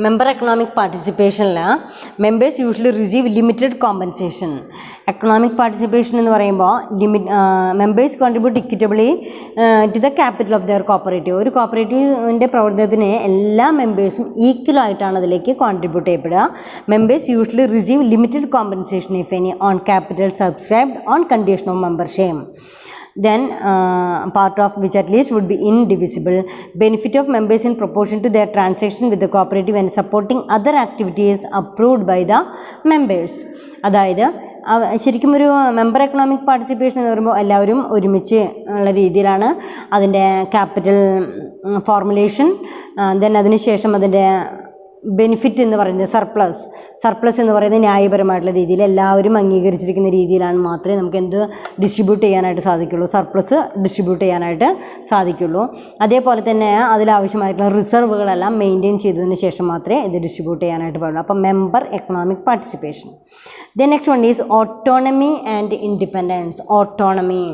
Member economic participation la members usually receive limited compensation economic participation എന്ന് പറയുമ്പോൾ members contribute equitably to the capital of their cooperative. ഒരു കോപ്പറേറ്റീവിൻ്റെ പ്രവർത്തനത്തിന് എല്ലാ മെമ്പേഴ്സും ഈക്വലായിട്ടാണ് അതിലേക്ക് കോൺട്രിബ്യൂട്ട് ചെയ്യപ്പെടുക. Members usually receive limited compensation if any on capital subscribed on condition of membership. Then part of which at least would be indivisible. Benefit of members in proportion to their transaction with the cooperative and supporting other activities approved by the members. അതായത് ശരിക്കും ഒരു മെമ്പർ എക്കണോമിക് പാർട്ടിസിപ്പേഷൻ എന്ന് പറയുമ്പോൾ എല്ലാവരും ഒരുമിച്ച് ഉള്ള രീതിയിലാണ് അതിൻ്റെ ക്യാപിറ്റൽ ഫോർമുലേഷൻ. ദെൻ അതിനുശേഷം അതിൻ്റെ ബെനിഫിറ്റ് എന്ന് പറയുന്നത് സർപ്ലസ് എന്ന് പറയുന്നത് ന്യായപരമായിട്ടുള്ള രീതിയിൽ എല്ലാവരും അംഗീകരിച്ചിരിക്കുന്ന രീതിയിലാണ് മാത്രമേ നമുക്ക് എന്ത് ഡിസ്ട്രിബ്യൂട്ട് ചെയ്യാനായിട്ട് സാധിക്കുള്ളൂ, സർപ്ലസ് ഡിസ്ട്രിബ്യൂട്ട് ചെയ്യാനായിട്ട് സാധിക്കുള്ളൂ. അതേപോലെ തന്നെ അതിലാവശ്യമായിട്ടുള്ള റിസർവുകളെല്ലാം മെയിൻറ്റെയിൻ ചെയ്തതിന് ശേഷം മാത്രമേ ഇത് ഡിസ്ട്രിബ്യൂട്ട് ചെയ്യാനായിട്ട് പാടുള്ളൂ. അപ്പം member economic participation. Then next one is autonomy and independence. Autonomy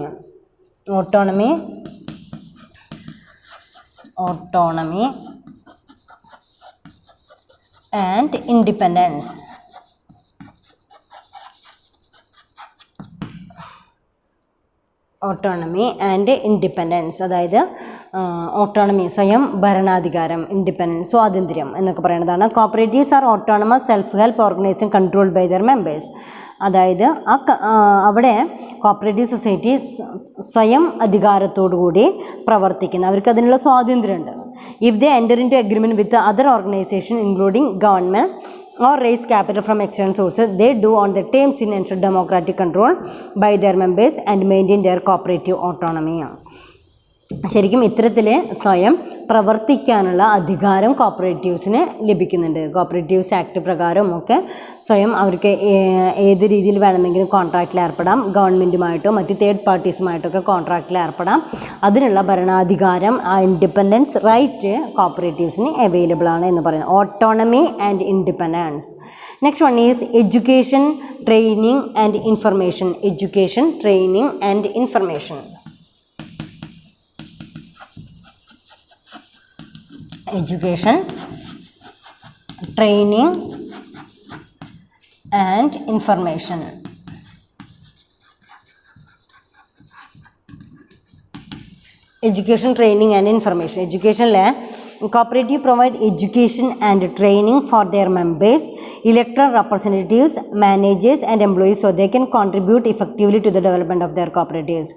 and independence. Autonomy and independence, അതായത് ഓട്ടോണമി സ്വയം ഭരണാധികാരം, ഇൻഡിപെൻഡൻസ് സ്വാതന്ത്ര്യം എന്നൊക്കെ പറയുന്നതാണ്. Cooperatives are autonomous self help organisation controlled by their members. അതായത് അവിടെ കോപ്പറേറ്റീവ് സൊസൈറ്റി സ്വയം അധികാരത്തോടു കൂടി പ്രവർത്തിക്കുന്ന, അവർക്ക് അതിനുള്ള സ്വാതന്ത്ര്യമുണ്ട്. If they enter into agreement with other organisation including government or raise capital from external sources, they do on the terms in ensure democratic control by their members and maintain their cooperative autonomy. ശരിക്കും ഇത്തരത്തിൽ സ്വയം പ്രവർത്തിക്കാനുള്ള അധികാരം കോപ്പറേറ്റീവ്സിന് ലഭിക്കുന്നുണ്ട്. കോപ്പറേറ്റീവ്സ് ആക്ട് പ്രകാരം ഒക്കെ സ്വയം അവർക്ക് ഏത് രീതിയിൽ വേണമെങ്കിലും കോൺട്രാക്റ്റിൽ ഏർപ്പെടാം, ഗവൺമെൻറ്റുമായിട്ടോ മറ്റ് തേർഡ് പാർട്ടീസുമായിട്ടൊക്കെ കോൺട്രാക്റ്റിൽ ഏർപ്പെടാം. അതിനുള്ള ഭരണാധികാരം, ആ ഇൻഡിപെൻഡൻസ് റൈറ്റ് കോപ്പറേറ്റീവ്സിന് അവൈലബിൾ ആണ് എന്ന് പറയുന്നത്. Autonomy and independence. Next one is education, training and information. Education, training and information. Education, training and information. Education, training and information. Education cooperative provide education and training for their members, elected representatives, managers and employees so they can contribute effectively to the development of their cooperatives.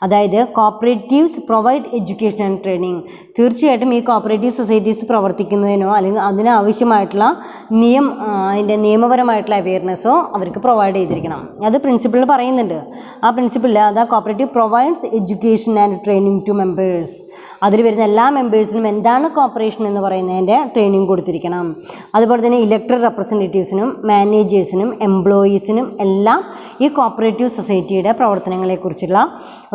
അതായത് cooperatives provide education and training. തീർച്ചയായിട്ടും ഈ കോപ്പറേറ്റീവ് സൊസൈറ്റീസ് പ്രവർത്തിക്കുന്നതിനോ അല്ലെങ്കിൽ അതിനാവശ്യമായിട്ടുള്ള അതിൻ്റെ നിയമപരമായിട്ടുള്ള അവെയർനെസ്സോ അവർക്ക് പ്രൊവൈഡ് ചെയ്തിരിക്കണം. അത് പ്രിൻസിപ്പിളിൽ പറയുന്നുണ്ട്. ആ പ്രിൻസിപ്പിളിൽ അത് cooperative provides education and training to members. അതിൽ വരുന്ന എല്ലാ മെമ്പേഴ്സിനും എന്താണ് കോപ്പറേഷൻ എന്ന് പറയുന്നതിൻ്റെ ട്രെയിനിങ് കൊടുത്തിരിക്കണം. അതുപോലെ തന്നെ ഇലക്ടഡ് റെപ്രസെൻറ്റേറ്റീവ്സിനും മാനേജേഴ്സിനും എംപ്ലോയീസിനും എല്ലാം ഈ കോപ്പറേറ്റീവ് സൊസൈറ്റിയുടെ പ്രവർത്തനങ്ങളെക്കുറിച്ചുള്ള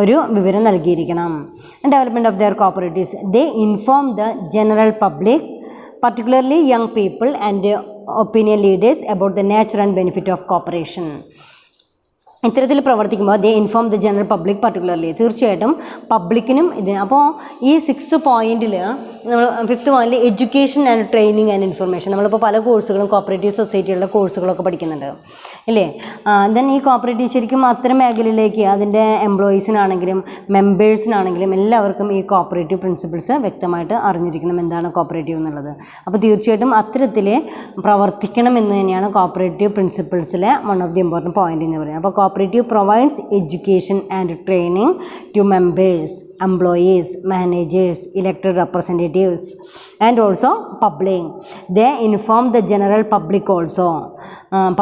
ഒരു വിവരം നൽകിയിരിക്കണം. Development of their cooperatives. They inform the general public, particularly young people and opinion leaders about the nature and benefit of cooperation. ഇത്തരത്തിൽ പ്രവർത്തിക്കുമ്പോൾ they inform the general public particularly, തീർച്ചയായിട്ടും പബ്ലിക്കിനും ഇതിന്. അപ്പോൾ ഈ 6th പോയിന്റിൽ നമ്മൾ 5th പോയിന്റിൽ education and training and information, നമ്മളിപ്പോൾ പല കോഴ്സുകളും കോപ്പറേറ്റീവ് സൊസൈറ്റികളുടെ കോഴ്സുകളൊക്കെ പഠിക്കുന്നുണ്ട് ഇല്ലേ. ദെൻ ഈ കോപ്പറേറ്റീവ് ശരിക്കും അത്തരം മേഖലയിലേക്ക് അതിൻ്റെ എംപ്ലോയീസിനാണെങ്കിലും മെമ്പേഴ്സിനാണെങ്കിലും എല്ലാവർക്കും ഈ കോപ്പറേറ്റീവ് പ്രിൻസിപ്പിൾസ് വ്യക്തമായിട്ട് അറിഞ്ഞിരിക്കണം, എന്താണ് കോപ്പറേറ്റീവ് എന്നുള്ളത്. അപ്പോൾ തീർച്ചയായിട്ടും അത്തരത്തിൽ പ്രവർത്തിക്കണം എന്ന് തന്നെയാണ് കോപ്പറേറ്റീവ് പ്രിൻസിപ്പിൾസിലെ one of the important point എന്ന് പറയുന്നത്. അപ്പോൾ cooperative provides education and training to members, employees, managers, elected representatives and also public. They inform the general public also,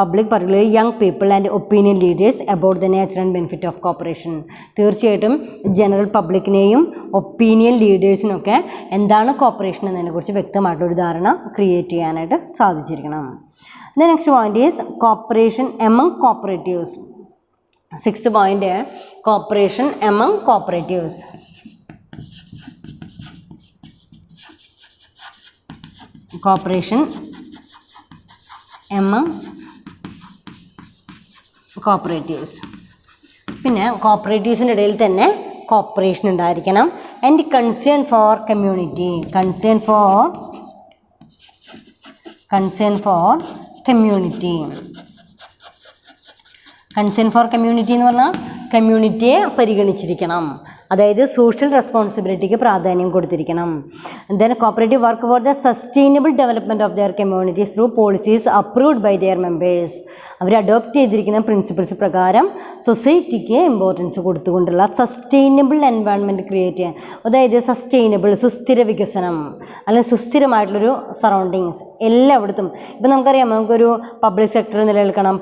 public particularly young people and opinion leaders about the nature and benefit of cooperation. തീർച്ചയായിട്ടും ജനറൽ പബ്ലിക്കിനെയും ഒപ്പീനിയൻ ലീഡേഴ്സിനൊക്കെ എന്താണ് കോപ്പറേഷൻ എന്നതിനെക്കുറിച്ച് വ്യക്തമായിട്ടൊരു ധാരണ ക്രിയേറ്റ് ചെയ്യാനായിട്ട് സാധിച്ചിരിക്കണം. The next point is cooperation among cooperatives. 6th point है cooperation among cooperatives. Cooperation among cooperatives. പിന്നെ കോപ്പറേറ്റീവ്സിൻ്റെ ഇടയിൽ തന്നെ കോപ്പറേഷൻ ഉണ്ടായിരിക്കണം. And concern for community, concern for community. Concern for community എന്ന് പറഞ്ഞാൽ കമ്മ്യൂണിറ്റിയെ പരിഗണിച്ചിരിക്കണം, അതായത് സോഷ്യൽ റെസ്പോൺസിബിലിറ്റിക്ക് പ്രാധാന്യം കൊടുത്തിരിക്കണം. Then cooperative work for the sustainable development of their communities through policies approved by their members. അവർ അഡോപ്റ്റ് ചെയ്തിരിക്കുന്ന പ്രിൻസിപ്പിൾസ് പ്രകാരം സൊസൈറ്റിക്ക് ഇമ്പോർട്ടൻസ് കൊടുത്തുകൊണ്ടുള്ള സസ്റ്റൈനബിൾ എൻവയോൺമെൻറ്റ് ക്രിയേറ്റ് ചെയ്യാൻ, അതായത് സസ്റ്റൈനബിൾ സുസ്ഥിര വികസനം അല്ലെങ്കിൽ സുസ്ഥിരമായിട്ടുള്ളൊരു സറൗണ്ടിങ്സ് എല്ലായിടത്തും. ഇപ്പം നമുക്കറിയാം, നമുക്കൊരു പബ്ലിക് സെക്ടർ നിലനിൽക്കണം,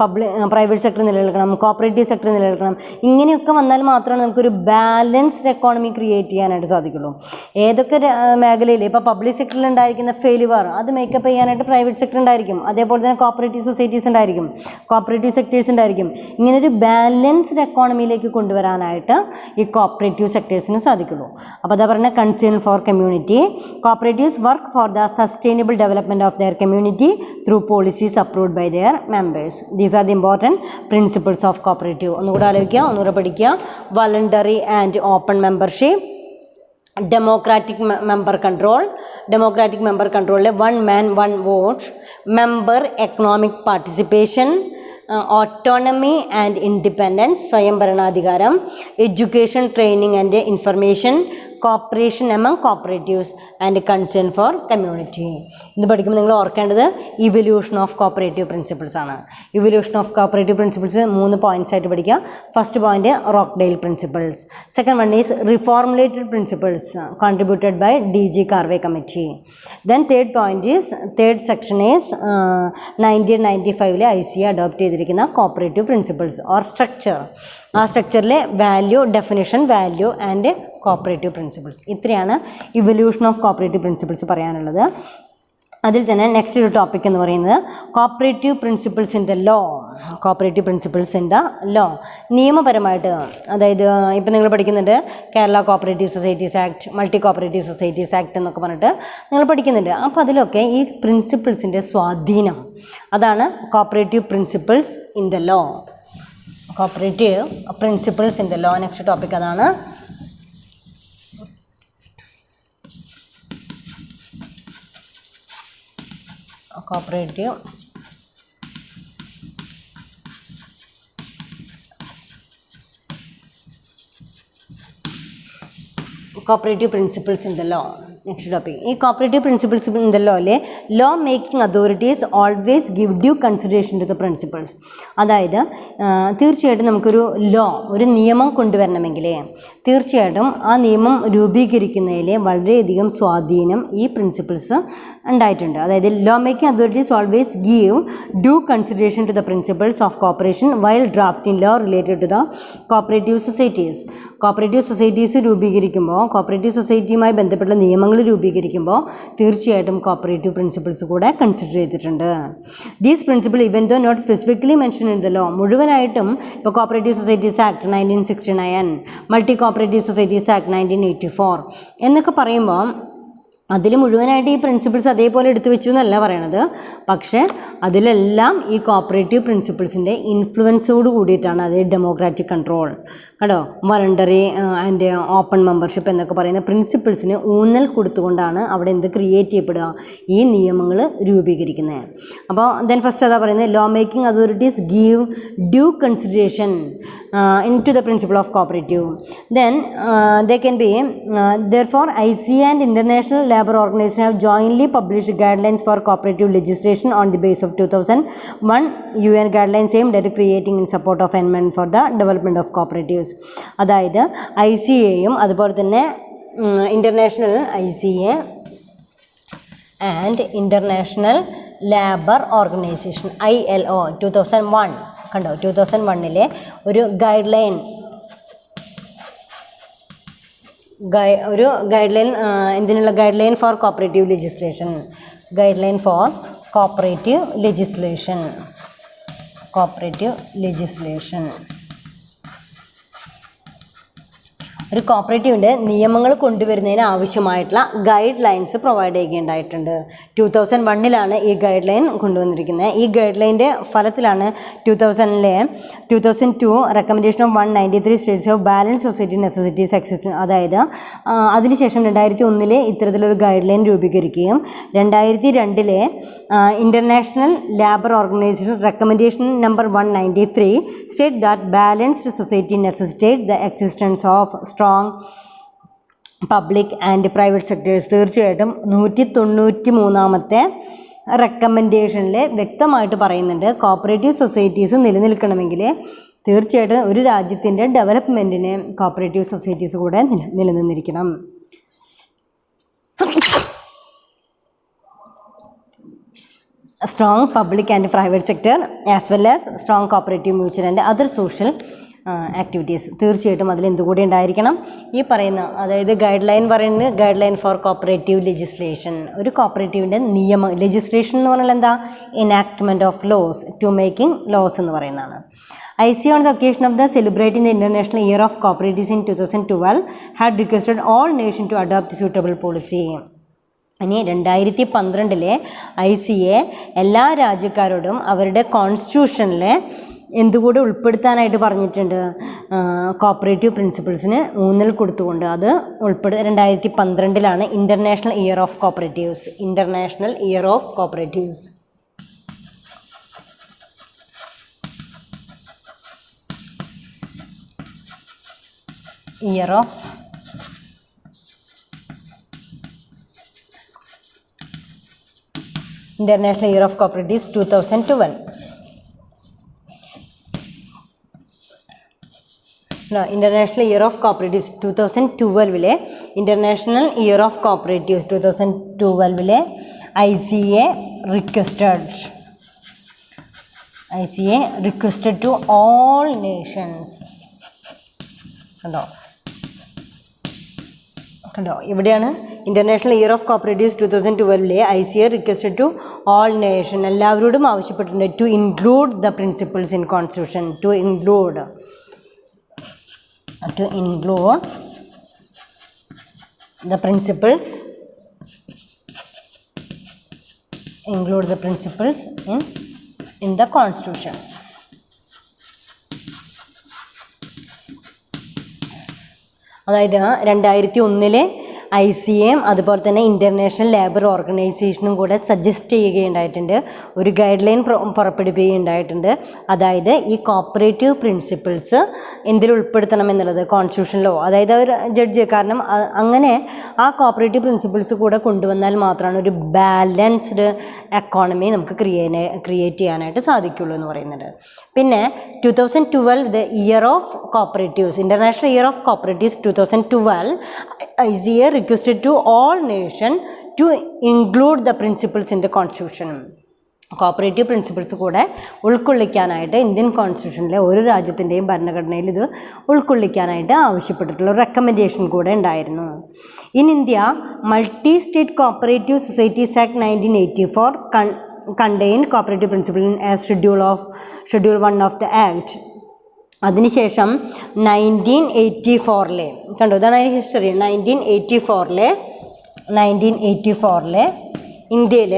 പ്രൈവറ്റ് സെക്ടർ നിലനിൽക്കണം, കോപ്പറേറ്റീവ് സെക്ടർ നിലനിൽക്കണം. ഇങ്ങനെയൊക്കെ വന്നാൽ മാത്രമാണ് നമുക്കൊരു ബാലൻസ്ഡ് എക്കോണമി ക്രിയേറ്റ് ചെയ്യാനായിട്ട് സാധിക്കുള്ളൂ. ഏതൊക്കെ മേഖലയിൽ ഇപ്പോൾ പബ്ലിക് സെക്ടറിൽ ഉണ്ടായിരിക്കുന്ന ഫെയിലുവർ അത് മേക്കപ്പ് ചെയ്യാനായിട്ട് പ്രൈവറ്റ് സെക്ടർ ഉണ്ടായിരിക്കും, അതേപോലെ തന്നെ കോപ്പറേറ്റീവ് സൊസൈറ്റീസ് ഉണ്ടായിരിക്കും, കോപ്പറേറ്റീവ് സെക്ടേഴ്സ് ഉണ്ടായിരിക്കും. ഇങ്ങനൊരു ബാലൻസ്ഡ് എക്കോണമിയിലേക്ക് കൊണ്ടുവരാനായിട്ട് ഈ കോപ്പറേറ്റീവ് സെക്ടേഴ്സിന് സാധിക്കുള്ളൂ. അപ്പോൾ അതാ പറഞ്ഞ concern for community. Cooperatives work for the sustainable development of their community through policies approved by their members. These are the important principles of cooperative. ഒന്നുകൂടെ ആലോചിക്കുക, ഒന്നുകൂടെ പഠിക്കുക. Voluntary and open membership, democratic member control, democratic member കൺട്രോളിലെ 1 man 1 vote, member economic participation, autonomy and independence സ്വയം ഭരണാധികാരം, education training and information, cooperation among cooperatives and concern for community. ഇത് പഠിക്കുമ്പോൾ നിങ്ങൾ ഓർക്കേണ്ടത് ഇവല്യൂഷൻ ഓഫ് കോപ്പറേറ്റീവ് പ്രിൻസിപ്പിൾസ് ആണ്. Evolution of cooperative principles 3 points ആയിട്ട് പഠിക്കുക. First point Rochdale principles, second one is reformulated principles contributed by DG Karve committee. Then third section is 1995 ICA adopt ചെയ്തിരിക്കുന്ന കോപ്പറേറ്റീവ് പ്രിൻസിപ്പിൾസ് ഓർ സ്ട്രക്ചർ. ആ സ്ട്രക്ചറിലെ value, definition, value and cooperative principles. ഇത്രയാണ് ഇവല്യൂഷൻ ഓഫ് കോപ്പറേറ്റീവ് പ്രിൻസിപ്പിൾസ് പറയാനുള്ളത്. അതിൽ തന്നെ നെക്സ്റ്റ് ഒരു ടോപ്പിക് എന്ന് പറയുന്നത് cooperative principles in the law. Cooperative principles in the law, നിയമപരമായിട്ട്. അതായത് ഇപ്പം നിങ്ങൾ പഠിക്കുന്നുണ്ട് Kerala cooperative societies act, multi cooperative societies act എന്നൊക്കെ പറഞ്ഞിട്ട് നിങ്ങൾ പഠിക്കുന്നുണ്ട്. അപ്പോൾ അതിലൊക്കെ ഈ പ്രിൻസിപ്പിൾസിൻ്റെ സ്വാധീനം, അതാണ് cooperative principles in the law. Cooperative principles in the law, next topic അതാണ്. Cooperative principles in the law, next topic. ഈ കോപ്പറേറ്റീവ് പ്രിൻസിപ്പിൾസ് ഇൻ ദ ലോയിലെ law making authorities always give due consideration to the principles. അതായത് തീർച്ചയായിട്ടും നമുക്കൊരു ലോ, ഒരു നിയമം കൊണ്ടുവരണമെങ്കിൽ തീർച്ചയായിട്ടും ആ നിയമം രൂപീകരിക്കുന്നതിൽ വളരെയധികം സ്വാധീനം ഈ പ്രിൻസിപ്പിൾസ് ഉണ്ടായിട്ടുണ്ട്. അതായത് law making authorities always give due consideration to the principles of cooperation while drafting law related to the cooperative societies. Cooperative societies രൂപീകരിക്കുമ്പോൾ, കോപ്പറേറ്റീവ് സൊസൈറ്റിയുമായി ബന്ധപ്പെട്ട നിയമങ്ങൾ രൂപീകരിക്കുമ്പോൾ തീർച്ചയായിട്ടും കോപ്പറേറ്റീവ് പ്രിൻസിപ്പിൾസ് കൂടെ കൺസിഡർ ചെയ്തിട്ടുണ്ട്. These principle even though not specifically mention in the law, മുഴുവനായിട്ടും ഇപ്പോൾ cooperative societies act 1969, multi cooperative societies act 1984 എന്നൊക്കെ പറയുമ്പോൾ അതിൽ മുഴുവനായിട്ട് ഈ പ്രിൻസിപ്പിൾസ് അതേപോലെ എടുത്തു വെച്ചു എന്നല്ല പറയണത്. പക്ഷേ അതിലെല്ലാം ഈ കോപ്പറേറ്റീവ് പ്രിൻസിപ്പിൾസിൻ്റെ ഇൻഫ്ലുവൻസോട് കൂടിയിട്ടാണ്. അത് ഡെമോക്രാറ്റിക് കൺട്രോൾ കേട്ടോ, വോളണ്ടറി ആൻഡ് ഓപ്പൺ മെമ്പർഷിപ്പ് എന്നൊക്കെ പറയുന്ന പ്രിൻസിപ്പിൾസിന് ഊന്നൽ കൊടുത്തുകൊണ്ടാണ് അവിടെ എന്ത് ക്രിയേറ്റ് ചെയ്യപ്പെടുക, ഈ നിയമങ്ങൾ രൂപീകരിക്കുന്നത്. അപ്പോൾ ദെൻ ഫസ്റ്റ് അതാ പറയുന്നത് law making authorities give due consideration into the principle of cooperative. Then they can be therefore ICA and International Labour Organization have jointly published guidelines for cooperative legislation on the basis of 2001 UN guidelines aimed at creating in support of amendment for the development of cooperatives. അതായത് ICAയും അതുപോലെ തന്നെ international ICA and international labour organization ILO 2001 കണ്ടോ, 2001 ഒരു ഗൈഡ് ലൈൻ എന്തിനുള്ള guideline for cooperative legislation, guideline for cooperative legislation. ഒരു കോപ്പറേറ്റീവിൻ്റെ നിയമങ്ങൾ കൊണ്ടുവരുന്നതിന് ആവശ്യമായിട്ടുള്ള ഗൈഡ് ലൈൻസ് പ്രൊവൈഡ് ചെയ്യുകയുണ്ടായിട്ടുണ്ട്. 2001 ഈ ഗൈഡ് ലൈൻ കൊണ്ടുവന്നിരിക്കുന്നത്. ഈ ഗൈഡ് ലൈൻ്റെ ഫലത്തിലാണ് 2002 recommendation of 193 states of balance society necessities exist. അതായത് അതിനുശേഷം 2001 ഇത്തരത്തിലൊരു ഗൈഡ് ലൈൻ രൂപീകരിക്കുകയും 2002 international labour organization recommendation number 193 state that balanced society necessitate the existence of strong public and private sectors. തീർച്ചയായിട്ടും 193 റെക്കമെൻഡേഷനിൽ വ്യക്തമായിട്ട് പറയുന്നുണ്ട് കോപ്പറേറ്റീവ് സൊസൈറ്റീസ് നിലനിൽക്കണമെങ്കിൽ തീർച്ചയായിട്ടും ഒരു രാജ്യത്തിൻ്റെ ഡെവലപ്മെൻറ്റിന് കോപ്പറേറ്റീവ് സൊസൈറ്റീസ് കൂടെ നിലനിന്നിരിക്കണം. Strong public and private sector as well as strong cooperative mutual and other social activities. തീർച്ചയായിട്ടും അതിലെന്തുകൂടി ഉണ്ടായിരിക്കണം? ഈ പറയുന്ന, അതായത് ഗൈഡ് ലൈൻ പറയുന്നത് guideline for cooperative legislation. ഒരു കോപ്പറേറ്റീവിൻ്റെ നിയമം, ലെജിസ്ലേഷൻ എന്ന് പറഞ്ഞാൽ എന്താ? Enactment of laws, to making laws എന്ന് പറയുന്നതാണ്. IC on the occasion of the celebrating the International Year of Cooperatives in 2012 had requested all nations to adopt suitable policy. ഇനി 2012 ICA എല്ലാ രാജ്യക്കാരോടും അവരുടെ കോൺസ്റ്റിറ്റ്യൂഷനിലെ എന്തുകൂടി ഉൾപ്പെടുത്താനായിട്ട് പറഞ്ഞിട്ടുണ്ട്? കോപ്പറേറ്റീവ് പ്രിൻസിപ്പിൾസിന് ഊന്നൽ കൊടുത്തുകൊണ്ട് അത് 2012 international year of cooperatives. International year of cooperatives. Year of international year of cooperatives 2012. International year of cooperatives 2012 international year of cooperatives 2012 ICA requested to all nations. കണ്ടോ ഇവിടെയാണ് international year of cooperatives 2012 ICA requested to all nation, എല്ലാവരോടും ആവശ്യപ്പെട്ടിട്ടുണ്ട് to include the principles in constitution. To include the principles in the constitution. അതായത് 2001 ICA അതുപോലെ തന്നെ ഇൻ്റർനാഷണൽ ലേബർ ഓർഗനൈസേഷനും കൂടെ സജസ്റ്റ് ചെയ്യുകയുണ്ടായിട്ടുണ്ട്, ഒരു ഗൈഡ് ലൈൻ പുറപ്പെടുവിക്കുകയുണ്ടായിട്ടുണ്ട്. അതായത് ഈ കോപ്പറേറ്റീവ് പ്രിൻസിപ്പിൾസ് എന്തിൽ ഉൾപ്പെടുത്തണം എന്നുള്ളത് കോൺസ്റ്റിറ്റ്യൂഷനിലോ, അതായത് അവർ ജഡ്ജ്, കാരണം അങ്ങനെ ആ കോപ്പറേറ്റീവ് പ്രിൻസിപ്പിൾസ് കൂടെ കൊണ്ടുവന്നാൽ മാത്രമാണ് ഒരു ബാലൻസ്ഡ് എക്കോണമി നമുക്ക് ക്രിയേറ്റ് ചെയ്യാനായിട്ട് സാധിക്കുള്ളൂ എന്ന് പറയുന്നുണ്ട്. പിന്നെ 2012 the year of cooperatives, international year of cooperatives 2012 ICA requested to all nations to include the principles in the constitution. Cooperative principles കൂടെ ഉൾക്കൊള്ളിക്കാനായിട്ട് ഇന്ത്യൻ കോൺസ്റ്റിറ്റ്യൂഷനിലെ ഒരു രാജ്യത്തിൻ്റെയും ഭരണഘടനയിൽ ഇത് ഉൾക്കൊള്ളിക്കാനായിട്ട് ആവശ്യപ്പെട്ടിട്ടുള്ള റെക്കമെൻഡേഷൻ കൂടെ ഉണ്ടായിരുന്നു. In India multi state cooperative societies act 1984 contain cooperative principle as schedule 1 of the act. അതിനുശേഷം 1984 കണ്ടോ, ഇതാണ് അതിൻ്റെ ഹിസ്റ്ററി. 1984 ഇന്ത്യയിൽ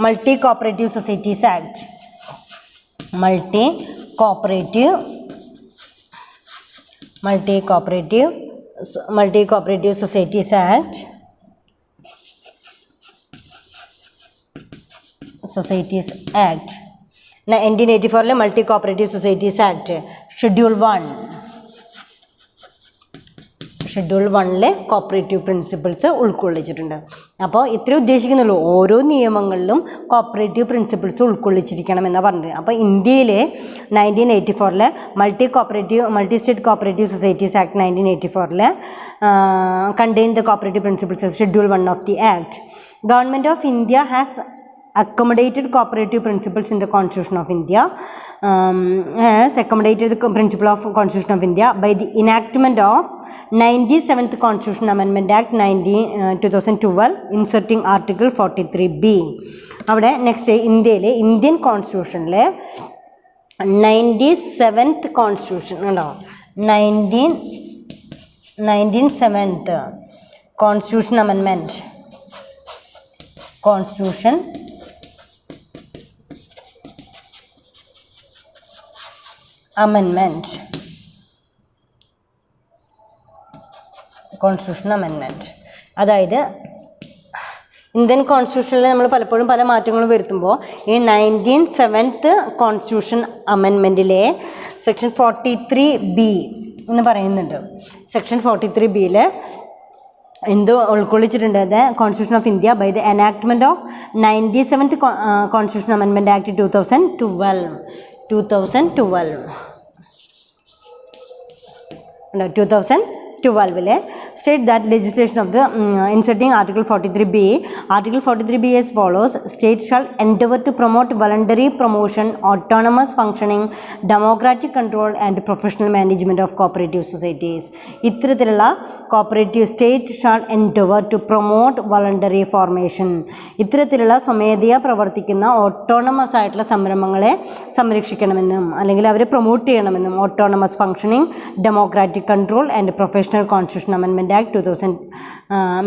multi cooperative societies act, multi cooperative societies act 1984 multi cooperative societies act schedule 1 cooperative principles ഉൾക്കൊള്ളിച്ചിട്ടുണ്ട്. അപ്പോൾ ഇത്രയും ഉദ്ദേശിക്കുന്നുള്ളൂ, ഓരോ നിയമങ്ങളിലും കോപ്പറേറ്റീവ് പ്രിൻസിപ്പിൾസ് ഉൾക്കൊള്ളിച്ചിരിക്കണം എന്നാണ് പറഞ്ഞത്. അപ്പോൾ ഇന്ത്യയിലെ 1984 multi state cooperative societies act 1984 contain the cooperative principles as schedule 1 of the act. Government of India has accommodated cooperative principles in the Constitution of India, has accommodated the principle of Constitution of India by the enactment of 97th Constitution Amendment Act 2012 inserting Article 43B. അവിടെ നെക്സ്റ്റ് ഇന്ത്യയിലെ ഇന്ത്യൻ കോൺസ്റ്റിറ്റ്യൂഷനിലെ 97th കോൺസ്റ്റിറ്റ്യൂഷൻ ഉണ്ടോ, 97th constitution amendment Constitution Amendment. Constitution Amendment. അതായത് ഇന്ത്യൻ കോൺസ്റ്റിറ്റ്യൂഷനിൽ നമ്മൾ പലപ്പോഴും പല മാറ്റങ്ങളും വരുത്തുമ്പോൾ ഈ 1907 കോൺസ്റ്റിറ്റ്യൂഷൻ അമെൻമെൻറ്റിലെ സെക്ഷൻ 43B എന്ന് പറയുന്നുണ്ട്. സെക്ഷൻ 43Bയിൽ എന്ത് ഉൾക്കൊള്ളിച്ചിട്ടുണ്ട്? The constitution of India by the enactment of 97th constitution amendment act 2012. 2012 state that legislation of the inserting Article 43B. Article 43B as follows: state shall endeavour to promote voluntary promotion, autonomous functioning, democratic control and professional management of cooperative societies. ഇത്തരത്തിലുള്ള cooperative state shall endeavour to promote voluntary formation. ഇത്തരത്തിലുള്ള സ്വമേധയാ പ്രവർത്തിക്കുന്ന ഓട്ടോണമസ് ആയിട്ടുള്ള സംരംഭങ്ങളെ സംരക്ഷിക്കണമെന്നും അല്ലെങ്കിൽ അവരെ പ്രൊമോട്ട് ചെയ്യണമെന്നും autonomous functioning, democratic control and professional constitution amendment act 2000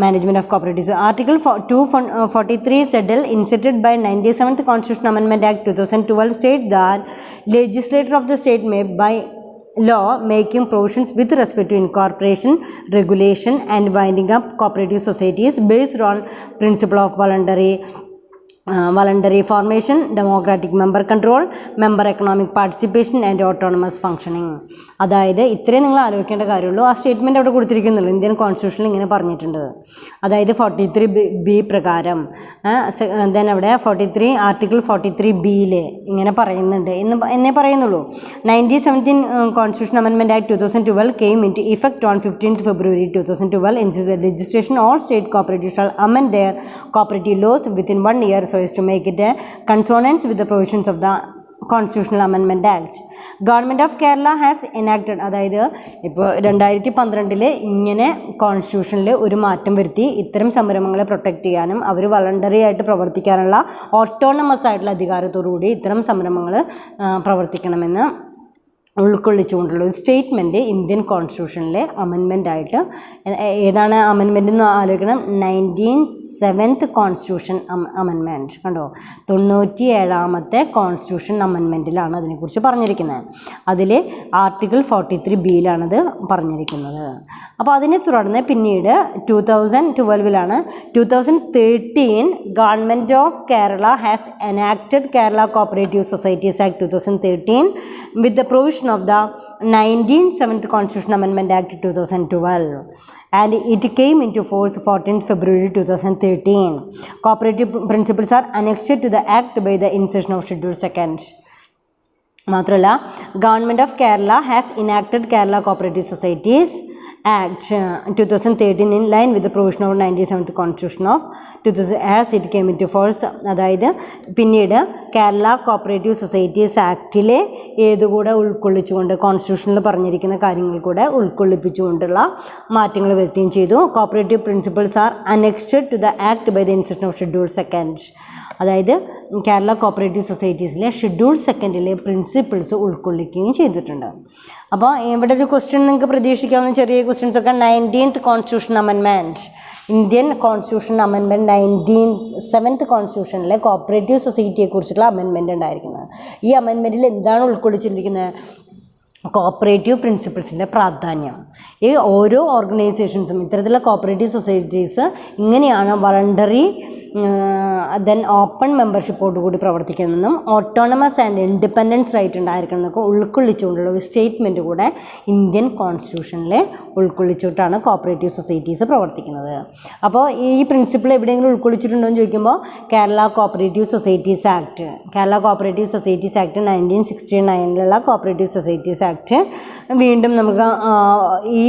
management of cooperatives. Article 243 ZL inserted by 97th Constitution Amendment Act 2012 states that legislature of the state may by law making provisions with respect to incorporation, regulation and winding up cooperative societies based on principle of voluntary formation, democratic member control, member economic participation and autonomous functioning. അതായത് ഇത്രയും നിങ്ങൾ ആലോചിക്കേണ്ട കാര്യമുള്ളൂ. ആ സ്റ്റേറ്റ്മെൻറ്റ് അവിടെ കൊടുത്തിരിക്കുന്നുള്ളൂ. ഇന്ത്യൻ കോൺസ്റ്റിറ്റ്യൂഷനിൽ ഇങ്ങനെ പറഞ്ഞിട്ടുണ്ട്. അതായത് 43B പ്രകാരം ദെൻ അവിടെ ആർട്ടിക്കിൾ 43Bയിൽ ഇങ്ങനെ പറയുന്നുണ്ട് എന്നേ പറയുന്നുള്ളൂ. 1917 constitution amendment act 2012 came into effect on 15th February 2012. In its legislation, all state cooperatives shall amend their cooperative laws within 1 year so as to make it a consonance with the provisions of the Constitutional Amendment Act. Government of Kerala has enacted, അതായത് ഇപ്പോൾ 2012 ഇങ്ങനെ കോൺസ്റ്റിറ്റ്യൂഷനിൽ ഒരു മാറ്റം വരുത്തി ഇത്തരം സംരംഭങ്ങളെ പ്രൊട്ടക്റ്റ് ചെയ്യാനും അവർ വളണ്ടറി ആയിട്ട് പ്രവർത്തിക്കാനുള്ള ഓട്ടോണമസ് ആയിട്ടുള്ള അധികാരത്തോടുകൂടി ഇത്തരം സംരംഭങ്ങൾ പ്രവർത്തിക്കണമെന്ന് ഉൾക്കൊള്ളിച്ചുകൊണ്ടുള്ള ഒരു സ്റ്റേറ്റ്മെൻറ്റ് ഇന്ത്യൻ കോൺസ്റ്റിറ്റ്യൂഷനിലെ അമെൻമെൻ്റ് ആയിട്ട് ഏതാണ് അമെൻമെൻ്റ് എന്ന് ആലോചിക്കണം. 97th കോൺസ്റ്റിറ്റ്യൂഷൻ അമെൻമെൻറ്റ് കണ്ടോ, 97ാമത്തെ കോൺസ്റ്റിറ്റ്യൂഷൻ അമെൻമെൻറ്റിലാണ് അതിനെക്കുറിച്ച് പറഞ്ഞിരിക്കുന്നത്. അതിൽ ആർട്ടിക്കിൾ 43Bയിലാണത് പറഞ്ഞിരിക്കുന്നത്. അപ്പോൾ അതിനെ തുടർന്ന് പിന്നീട് 2012 2013 government of Kerala has enacted Kerala cooperative societies act 2013 with the provision of the 1907th Constitution Amendment Act 2012 and it came into force 14th February 2013. Cooperative principles are annexed to the act by the insertion of Schedule 2. മാത്രമല്ല government of Kerala has enacted Kerala cooperative societies Act 2013 in line with the provision of 97th Constitution of 2000 as it came into force. അതായത് പിന്നീട് കേരള കോപ്പറേറ്റീവ് സൊസൈറ്റീസ് ആക്ടിലെ ഏതുകൂടെ ഉൾക്കൊള്ളിച്ചുകൊണ്ട് കോൺസ്റ്റിറ്റ്യൂഷനിൽ പറഞ്ഞിരിക്കുന്ന കാര്യങ്ങൾ കൂടെ ഉൾക്കൊള്ളിപ്പിച്ചുകൊണ്ടുള്ള മാറ്റങ്ങൾ വരുത്തുകയും ചെയ്തു. Cooperative principles are annexed to the act by the insertion of schedule 2. അതായത് കേരള കോപ്പറേറ്റീവ് സൊസൈറ്റീസിലെ ഷെഡ്യൂൾ 2 പ്രിൻസിപ്പിൾസ് ഉൾക്കൊള്ളിക്കുകയും ചെയ്തിട്ടുണ്ട്. അപ്പോൾ ഇവിടെ ഒരു ക്വസ്റ്റ്യൻ നിങ്ങൾക്ക് പ്രതീക്ഷിക്കാവുന്ന ചെറിയ ക്വസ്റ്റ്യൻസൊക്കെ 19th constitution amendment, Indian constitution amendment 97th കോൺസ്റ്റിറ്റ്യൂഷനിലെ കോപ്പറേറ്റീവ് സൊസൈറ്റിയെക്കുറിച്ചുള്ള അമെൻമെൻറ്റ് ഉണ്ടായിരിക്കുന്നത്. ഈ അമെൻമെൻറ്റിൽ എന്താണ് ഉൾക്കൊള്ളിച്ചിരിക്കുന്നത്? കോപ്പറേറ്റീവ് പ്രിൻസിപ്പിൾസിൻ്റെ പ്രാധാന്യം. ഈ ഓരോ ഓർഗനൈസേഷൻസും ഇത്തരത്തിലുള്ള കോപ്പറേറ്റീവ് സൊസൈറ്റീസ് ഇങ്ങനെയാണ് വളണ്ടറി ദെൻ ഓപ്പൺ മെമ്പർഷിപ്പോടുകൂടി പ്രവർത്തിക്കുന്നതെന്നും ഓട്ടോണമസ് ആൻഡ് ഇൻഡിപെൻഡൻസ് റൈറ്റ് ഉണ്ടായിരിക്കണമെന്നൊക്കെ ഉൾക്കൊള്ളിച്ചുകൊണ്ടുള്ള ഒരു സ്റ്റേറ്റ്മെൻറ്റ് കൂടെ ഇന്ത്യൻ കോൺസ്റ്റിറ്റ്യൂഷനിൽ ഉൾക്കൊള്ളിച്ചിട്ടാണ് കോപ്പറേറ്റീവ് സൊസൈറ്റീസ് പ്രവർത്തിക്കുന്നത്. അപ്പോൾ ഈ പ്രിൻസിപ്പിൾ എവിടെയെങ്കിലും ഉൾക്കൊള്ളിച്ചിട്ടുണ്ടോ എന്ന് ചോദിക്കുമ്പോൾ Kerala cooperative societies act 1969 cooperative societies act വീണ്ടും നമുക്ക് ഈ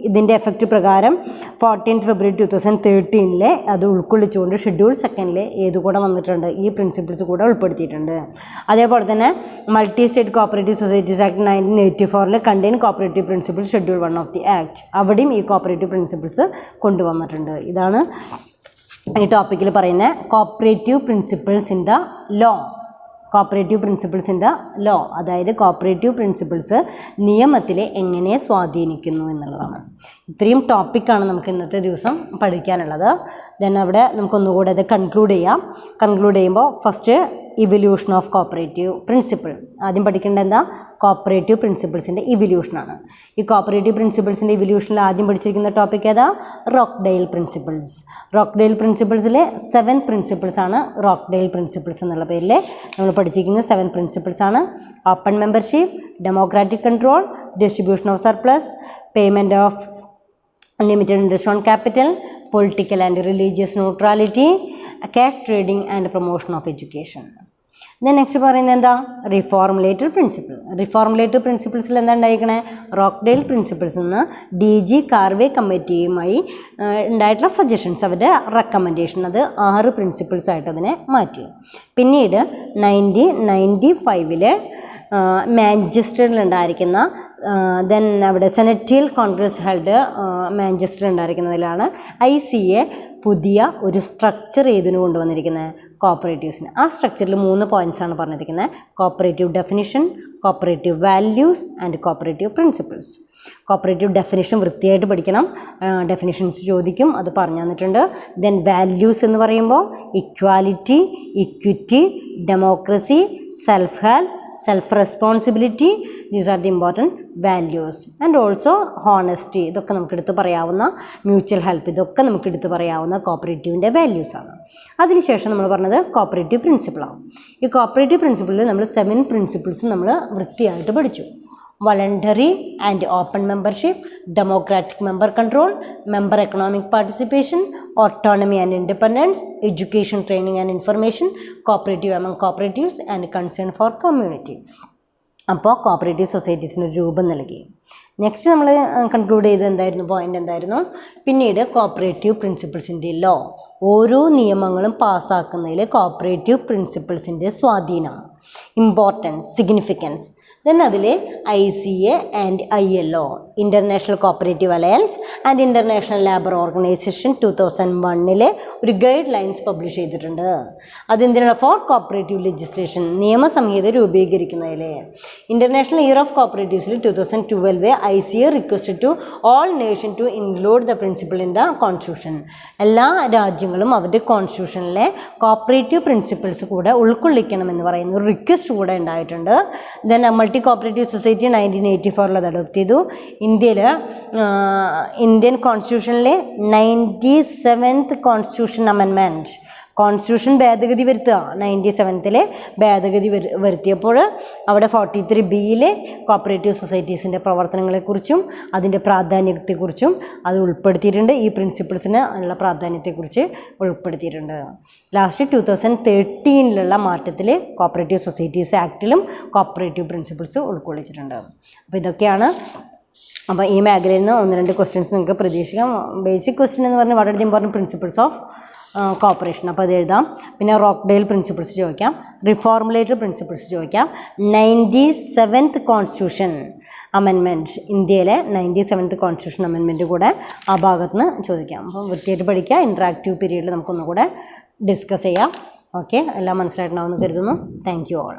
ഇതിൻ്റെ എഫക്റ്റ് പ്രകാരം 14th February 2013 അത് ഉൾക്കൊള്ളിച്ചുകൊണ്ട് ഷെഡ്യൂൾ 2 ഏതുകൂടെ വന്നിട്ടുണ്ട്? ഈ പ്രിൻസിപ്പിൾസ് കൂടെ ഉൾപ്പെടുത്തിയിട്ടുണ്ട്. അതേപോലെ തന്നെ multi state cooperative societies act 1984 contain cooperative principles schedule 1 of the act. അവിടെയും ഈ കോപ്പറേറ്റീവ് പ്രിൻസിപ്പിൾസ് കൊണ്ടുവന്നിട്ടുണ്ട്. ഇതാണ് ഈ ടോപ്പിക്കിൽ പറയുന്ന cooperative principles in the law. Cooperative principles in the law, അതായത് കോപ്പറേറ്റീവ് പ്രിൻസിപ്പിൾസ് നിയമത്തിലെ എങ്ങനെ സ്വാധീനിക്കുന്നു എന്നുള്ളതാണ്. ഇത്രയും ടോപ്പിക്കാണ് നമുക്ക് ഇന്നത്തെ ദിവസം പഠിക്കാനുള്ളത്. ദെൻ അവിടെ നമുക്കൊന്നുകൂടെ അത് കൺക്ലൂഡ് ചെയ്യാം. കൺക്ലൂഡ് ചെയ്യുമ്പോൾ first evolution of cooperative principle. ആദ്യം പഠിക്കേണ്ടത് എന്താ? കോപ്പറേറ്റീവ് പ്രിൻസിപ്പിൾസിൻ്റെ ഇവല്യൂഷനാണ്. ഈ കോപ്പറേറ്റീവ് പ്രിൻസിപ്പിൾസിൻ്റെ ഇവല്യൂഷനിൽ ആദ്യം പഠിച്ചിരിക്കുന്ന ടോപ്പിക് ഏതാ? Rochdale principles. റോക്ക്ഡെയിൽ പ്രിൻസിപ്പിൾസിലെ 7 പ്രിൻസിപ്പിൾസാണ് റോക്ക്ഡെയിൽ പ്രിൻസിപ്പിൾസ് എന്നുള്ള പേരിൽ നമ്മൾ പഠിച്ചിരിക്കുന്ന 7 പ്രിൻസിപ്പിൾസാണ്. Open membership, democratic control, distribution of surplus, payment of limited interest on capital, political and religious neutrality, cash trading and promotion of education. Then next പറയുന്നത് എന്താ? റിഫോർമുലേറ്റഡ് പ്രിൻസിപ്പിൾ. റിഫോർമുലേറ്റഡ് പ്രിൻസിപ്പിൾസിൽ എന്താ ഉണ്ടായിരിക്കണേ? റോക്ക്ഡെയിൽ പ്രിൻസിപ്പിൾസിൽ നിന്ന് DG കാർവേ കമ്മിറ്റിയുമായി ഉണ്ടായിട്ടുള്ള സജഷൻസ്, അവരുടെ റെക്കമെൻഡേഷൻ, അത് 6 പ്രിൻസിപ്പിൾസായിട്ട് അതിനെ മാറ്റി. പിന്നീട് 1995 മാഞ്ചസ്റ്ററിലുണ്ടായിരിക്കുന്ന ദെൻ അവിടെ സെനറ്റിയൽ കോൺഗ്രസ് ഹെൽഡ് മാഞ്ചസ്റ്ററിലുണ്ടായിരിക്കുന്നതിലാണ് ICA പുതിയ ഒരു സ്ട്രക്ചർ ഏതിനു കൊണ്ടുവന്നിരിക്കുന്നത്? കോപ്പറേറ്റീവ്സിന്. ആ സ്ട്രക്ചറിൽ 3 പോയിൻറ്റ്സാണ് പറഞ്ഞിരിക്കുന്നത്: cooperative definition, cooperative values and cooperative principles. Cooperative definition വൃത്തിയായിട്ട് പഠിക്കണം. ഡെഫിനിഷൻസ് ചോദിക്കും, അത് പറഞ്ഞു തന്നിട്ടുണ്ട്. ദെൻ വാല്യൂസ് എന്ന് പറയുമ്പോൾ equality, equity, democracy, self help, self-responsibility, these are the important values. And also honesty, ഇതൊക്കെ നമുക്ക് എടുത്ത് പറയാവുന്ന, മ്യൂച്വൽ ഹെൽപ്പ്, ഇതൊക്കെ നമുക്ക് എടുത്ത് പറയാവുന്ന കോപ്പറേറ്റീവിൻ്റെ വാല്യൂസാണ്. അതിനുശേഷം നമ്മൾ പറഞ്ഞത് കോപ്പറേറ്റീവ് പ്രിൻസിപ്പിളാണ്. ഈ കോപ്പറേറ്റീവ് പ്രിൻസിപ്പിളിൽ നമ്മൾ 7 പ്രിൻസിപ്പിൾസ് നമ്മൾ വൃത്തിയായിട്ട് പഠിച്ചു. Voluntary and open membership, democratic member control, member economic participation, autonomy and independence, education, training and information, cooperative among cooperatives and concern for community. അപ്പോൾ കോപ്പറേറ്റീവ് സൊസൈറ്റീസിന് ഒരു രൂപം നൽകി. നെക്സ്റ്റ് നമ്മൾ കൺക്ലൂഡ് ചെയ്ത് എന്തായിരുന്നു? പോയിൻ്റ് എന്തായിരുന്നു? പിന്നീട് കോപ്പറേറ്റീവ് പ്രിൻസിപ്പിൾസിൻ്റെ ലോ, ഓരോ നിയമങ്ങളും പാസ്സാക്കുന്നതിൽ കോപ്പറേറ്റീവ് പ്രിൻസിപ്പിൾസിൻ്റെ സ്വാധീനം, ഇമ്പോർട്ടൻസ്, സിഗ്നിഫിക്കൻസ്. ദെൻ അതിൽ ICA and ILO, international cooperative alliance and international labour organization 2001 ഒരു ഗൈഡ് ലൈൻസ് പബ്ലിഷ് ചെയ്തിട്ടുണ്ട്. അതെന്തിനാണ്? ഫോർ കോപ്പറേറ്റീവ് ലെജിസ്ലേഷൻ, നിയമസംഹിത രൂപീകരിക്കുന്നതിൽ. ഇൻ്റർനാഷണൽ ഇയർ ഓഫ് കോപ്പറേറ്റീവ്സിൽ 2012 ICA request to all nation to include the principle in the constitution. എല്ലാ രാജ്യങ്ങളും അവരുടെ കോൺസ്റ്റിറ്റ്യൂഷനിലെ കോപ്പറേറ്റീവ് പ്രിൻസിപ്പിൾസ് കൂടെ ഉൾക്കൊള്ളിക്കണമെന്ന് പറയുന്ന ഒരു റിക്വസ്റ്റ് കൂടെ ഉണ്ടായിട്ടുണ്ട്. ദെൻ മൾട്ടി കോപ്പറേറ്റീവ് സൊസൈറ്റി 1984 അത് അഡോപ്റ്റ് ചെയ്തു. ഇന്ത്യൻ കോൺസ്റ്റിറ്റ്യൂഷനിലെ 97th കോൺസ്റ്റിറ്റ്യൂഷൻ അമെൻമെൻറ്റ്, കോൺസ്റ്റിറ്റ്യൂഷൻ ഭേദഗതി വരുത്തുക. 97th ഭേദഗതി വരുത്തിയപ്പോൾ അവിടെ 43B കോപ്പറേറ്റീവ് സൊസൈറ്റീസിൻ്റെ പ്രവർത്തനങ്ങളെക്കുറിച്ചും അതിൻ്റെ പ്രാധാന്യത്തെക്കുറിച്ചും അത് ഉൾപ്പെടുത്തിയിട്ടുണ്ട്. ഈ പ്രിൻസിപ്പിൾസിന് ഉള്ള പ്രാധാന്യത്തെക്കുറിച്ച് ഉൾപ്പെടുത്തിയിട്ടുണ്ട്. ലാസ്റ്റ് 2013 മാറ്റത്തിൽ കോപ്പറേറ്റീവ് സൊസൈറ്റീസ് ആക്ടിലും കോപ്പറേറ്റീവ് പ്രിൻസിപ്പിൾസ് ഉൾക്കൊള്ളിച്ചിട്ടുണ്ട്. അപ്പോൾ ഇതൊക്കെയാണ്. അപ്പോൾ ഈ മേഖലയിൽ നിന്ന് 1-2 ക്വസ്റ്റ്യൻസ് നിങ്ങൾക്ക് പ്രതീക്ഷിക്കാം. ബേസിക് ക്വസ്റ്റ്യൻ എന്ന് പറഞ്ഞാൽ what are the important principles of cooperation, അപ്പോൾ അത് എഴുതാം. പിന്നെ റോക്ക്ഡെയിൽ പ്രിൻസിപ്പിൾസ് ചോദിക്കാം, റിഫോർമുലേറ്റഡ് പ്രിൻസിപ്പിൾസ് ചോദിക്കാം, 97th കോൺസ്റ്റിറ്റ്യൂഷൻ അമെൻമെൻറ്റ്, ഇന്ത്യയിലെ 97th കോൺസ്റ്റിറ്റ്യൂഷൻ അമെൻമെൻറ്റ് കൂടെ ആ ഭാഗത്ത് നിന്ന് ചോദിക്കാം. അപ്പോൾ വൃത്തിയായിട്ട് പഠിക്കുക. ഇൻട്രാക്റ്റീവ് പീരീഡിൽ നമുക്കൊന്നുകൂടെ ഡിസ്കസ് ചെയ്യാം. ഓക്കെ, എല്ലാം മനസ്സിലായിട്ടുണ്ടാവുമെന്ന് കരുതുന്നു. Thank you all.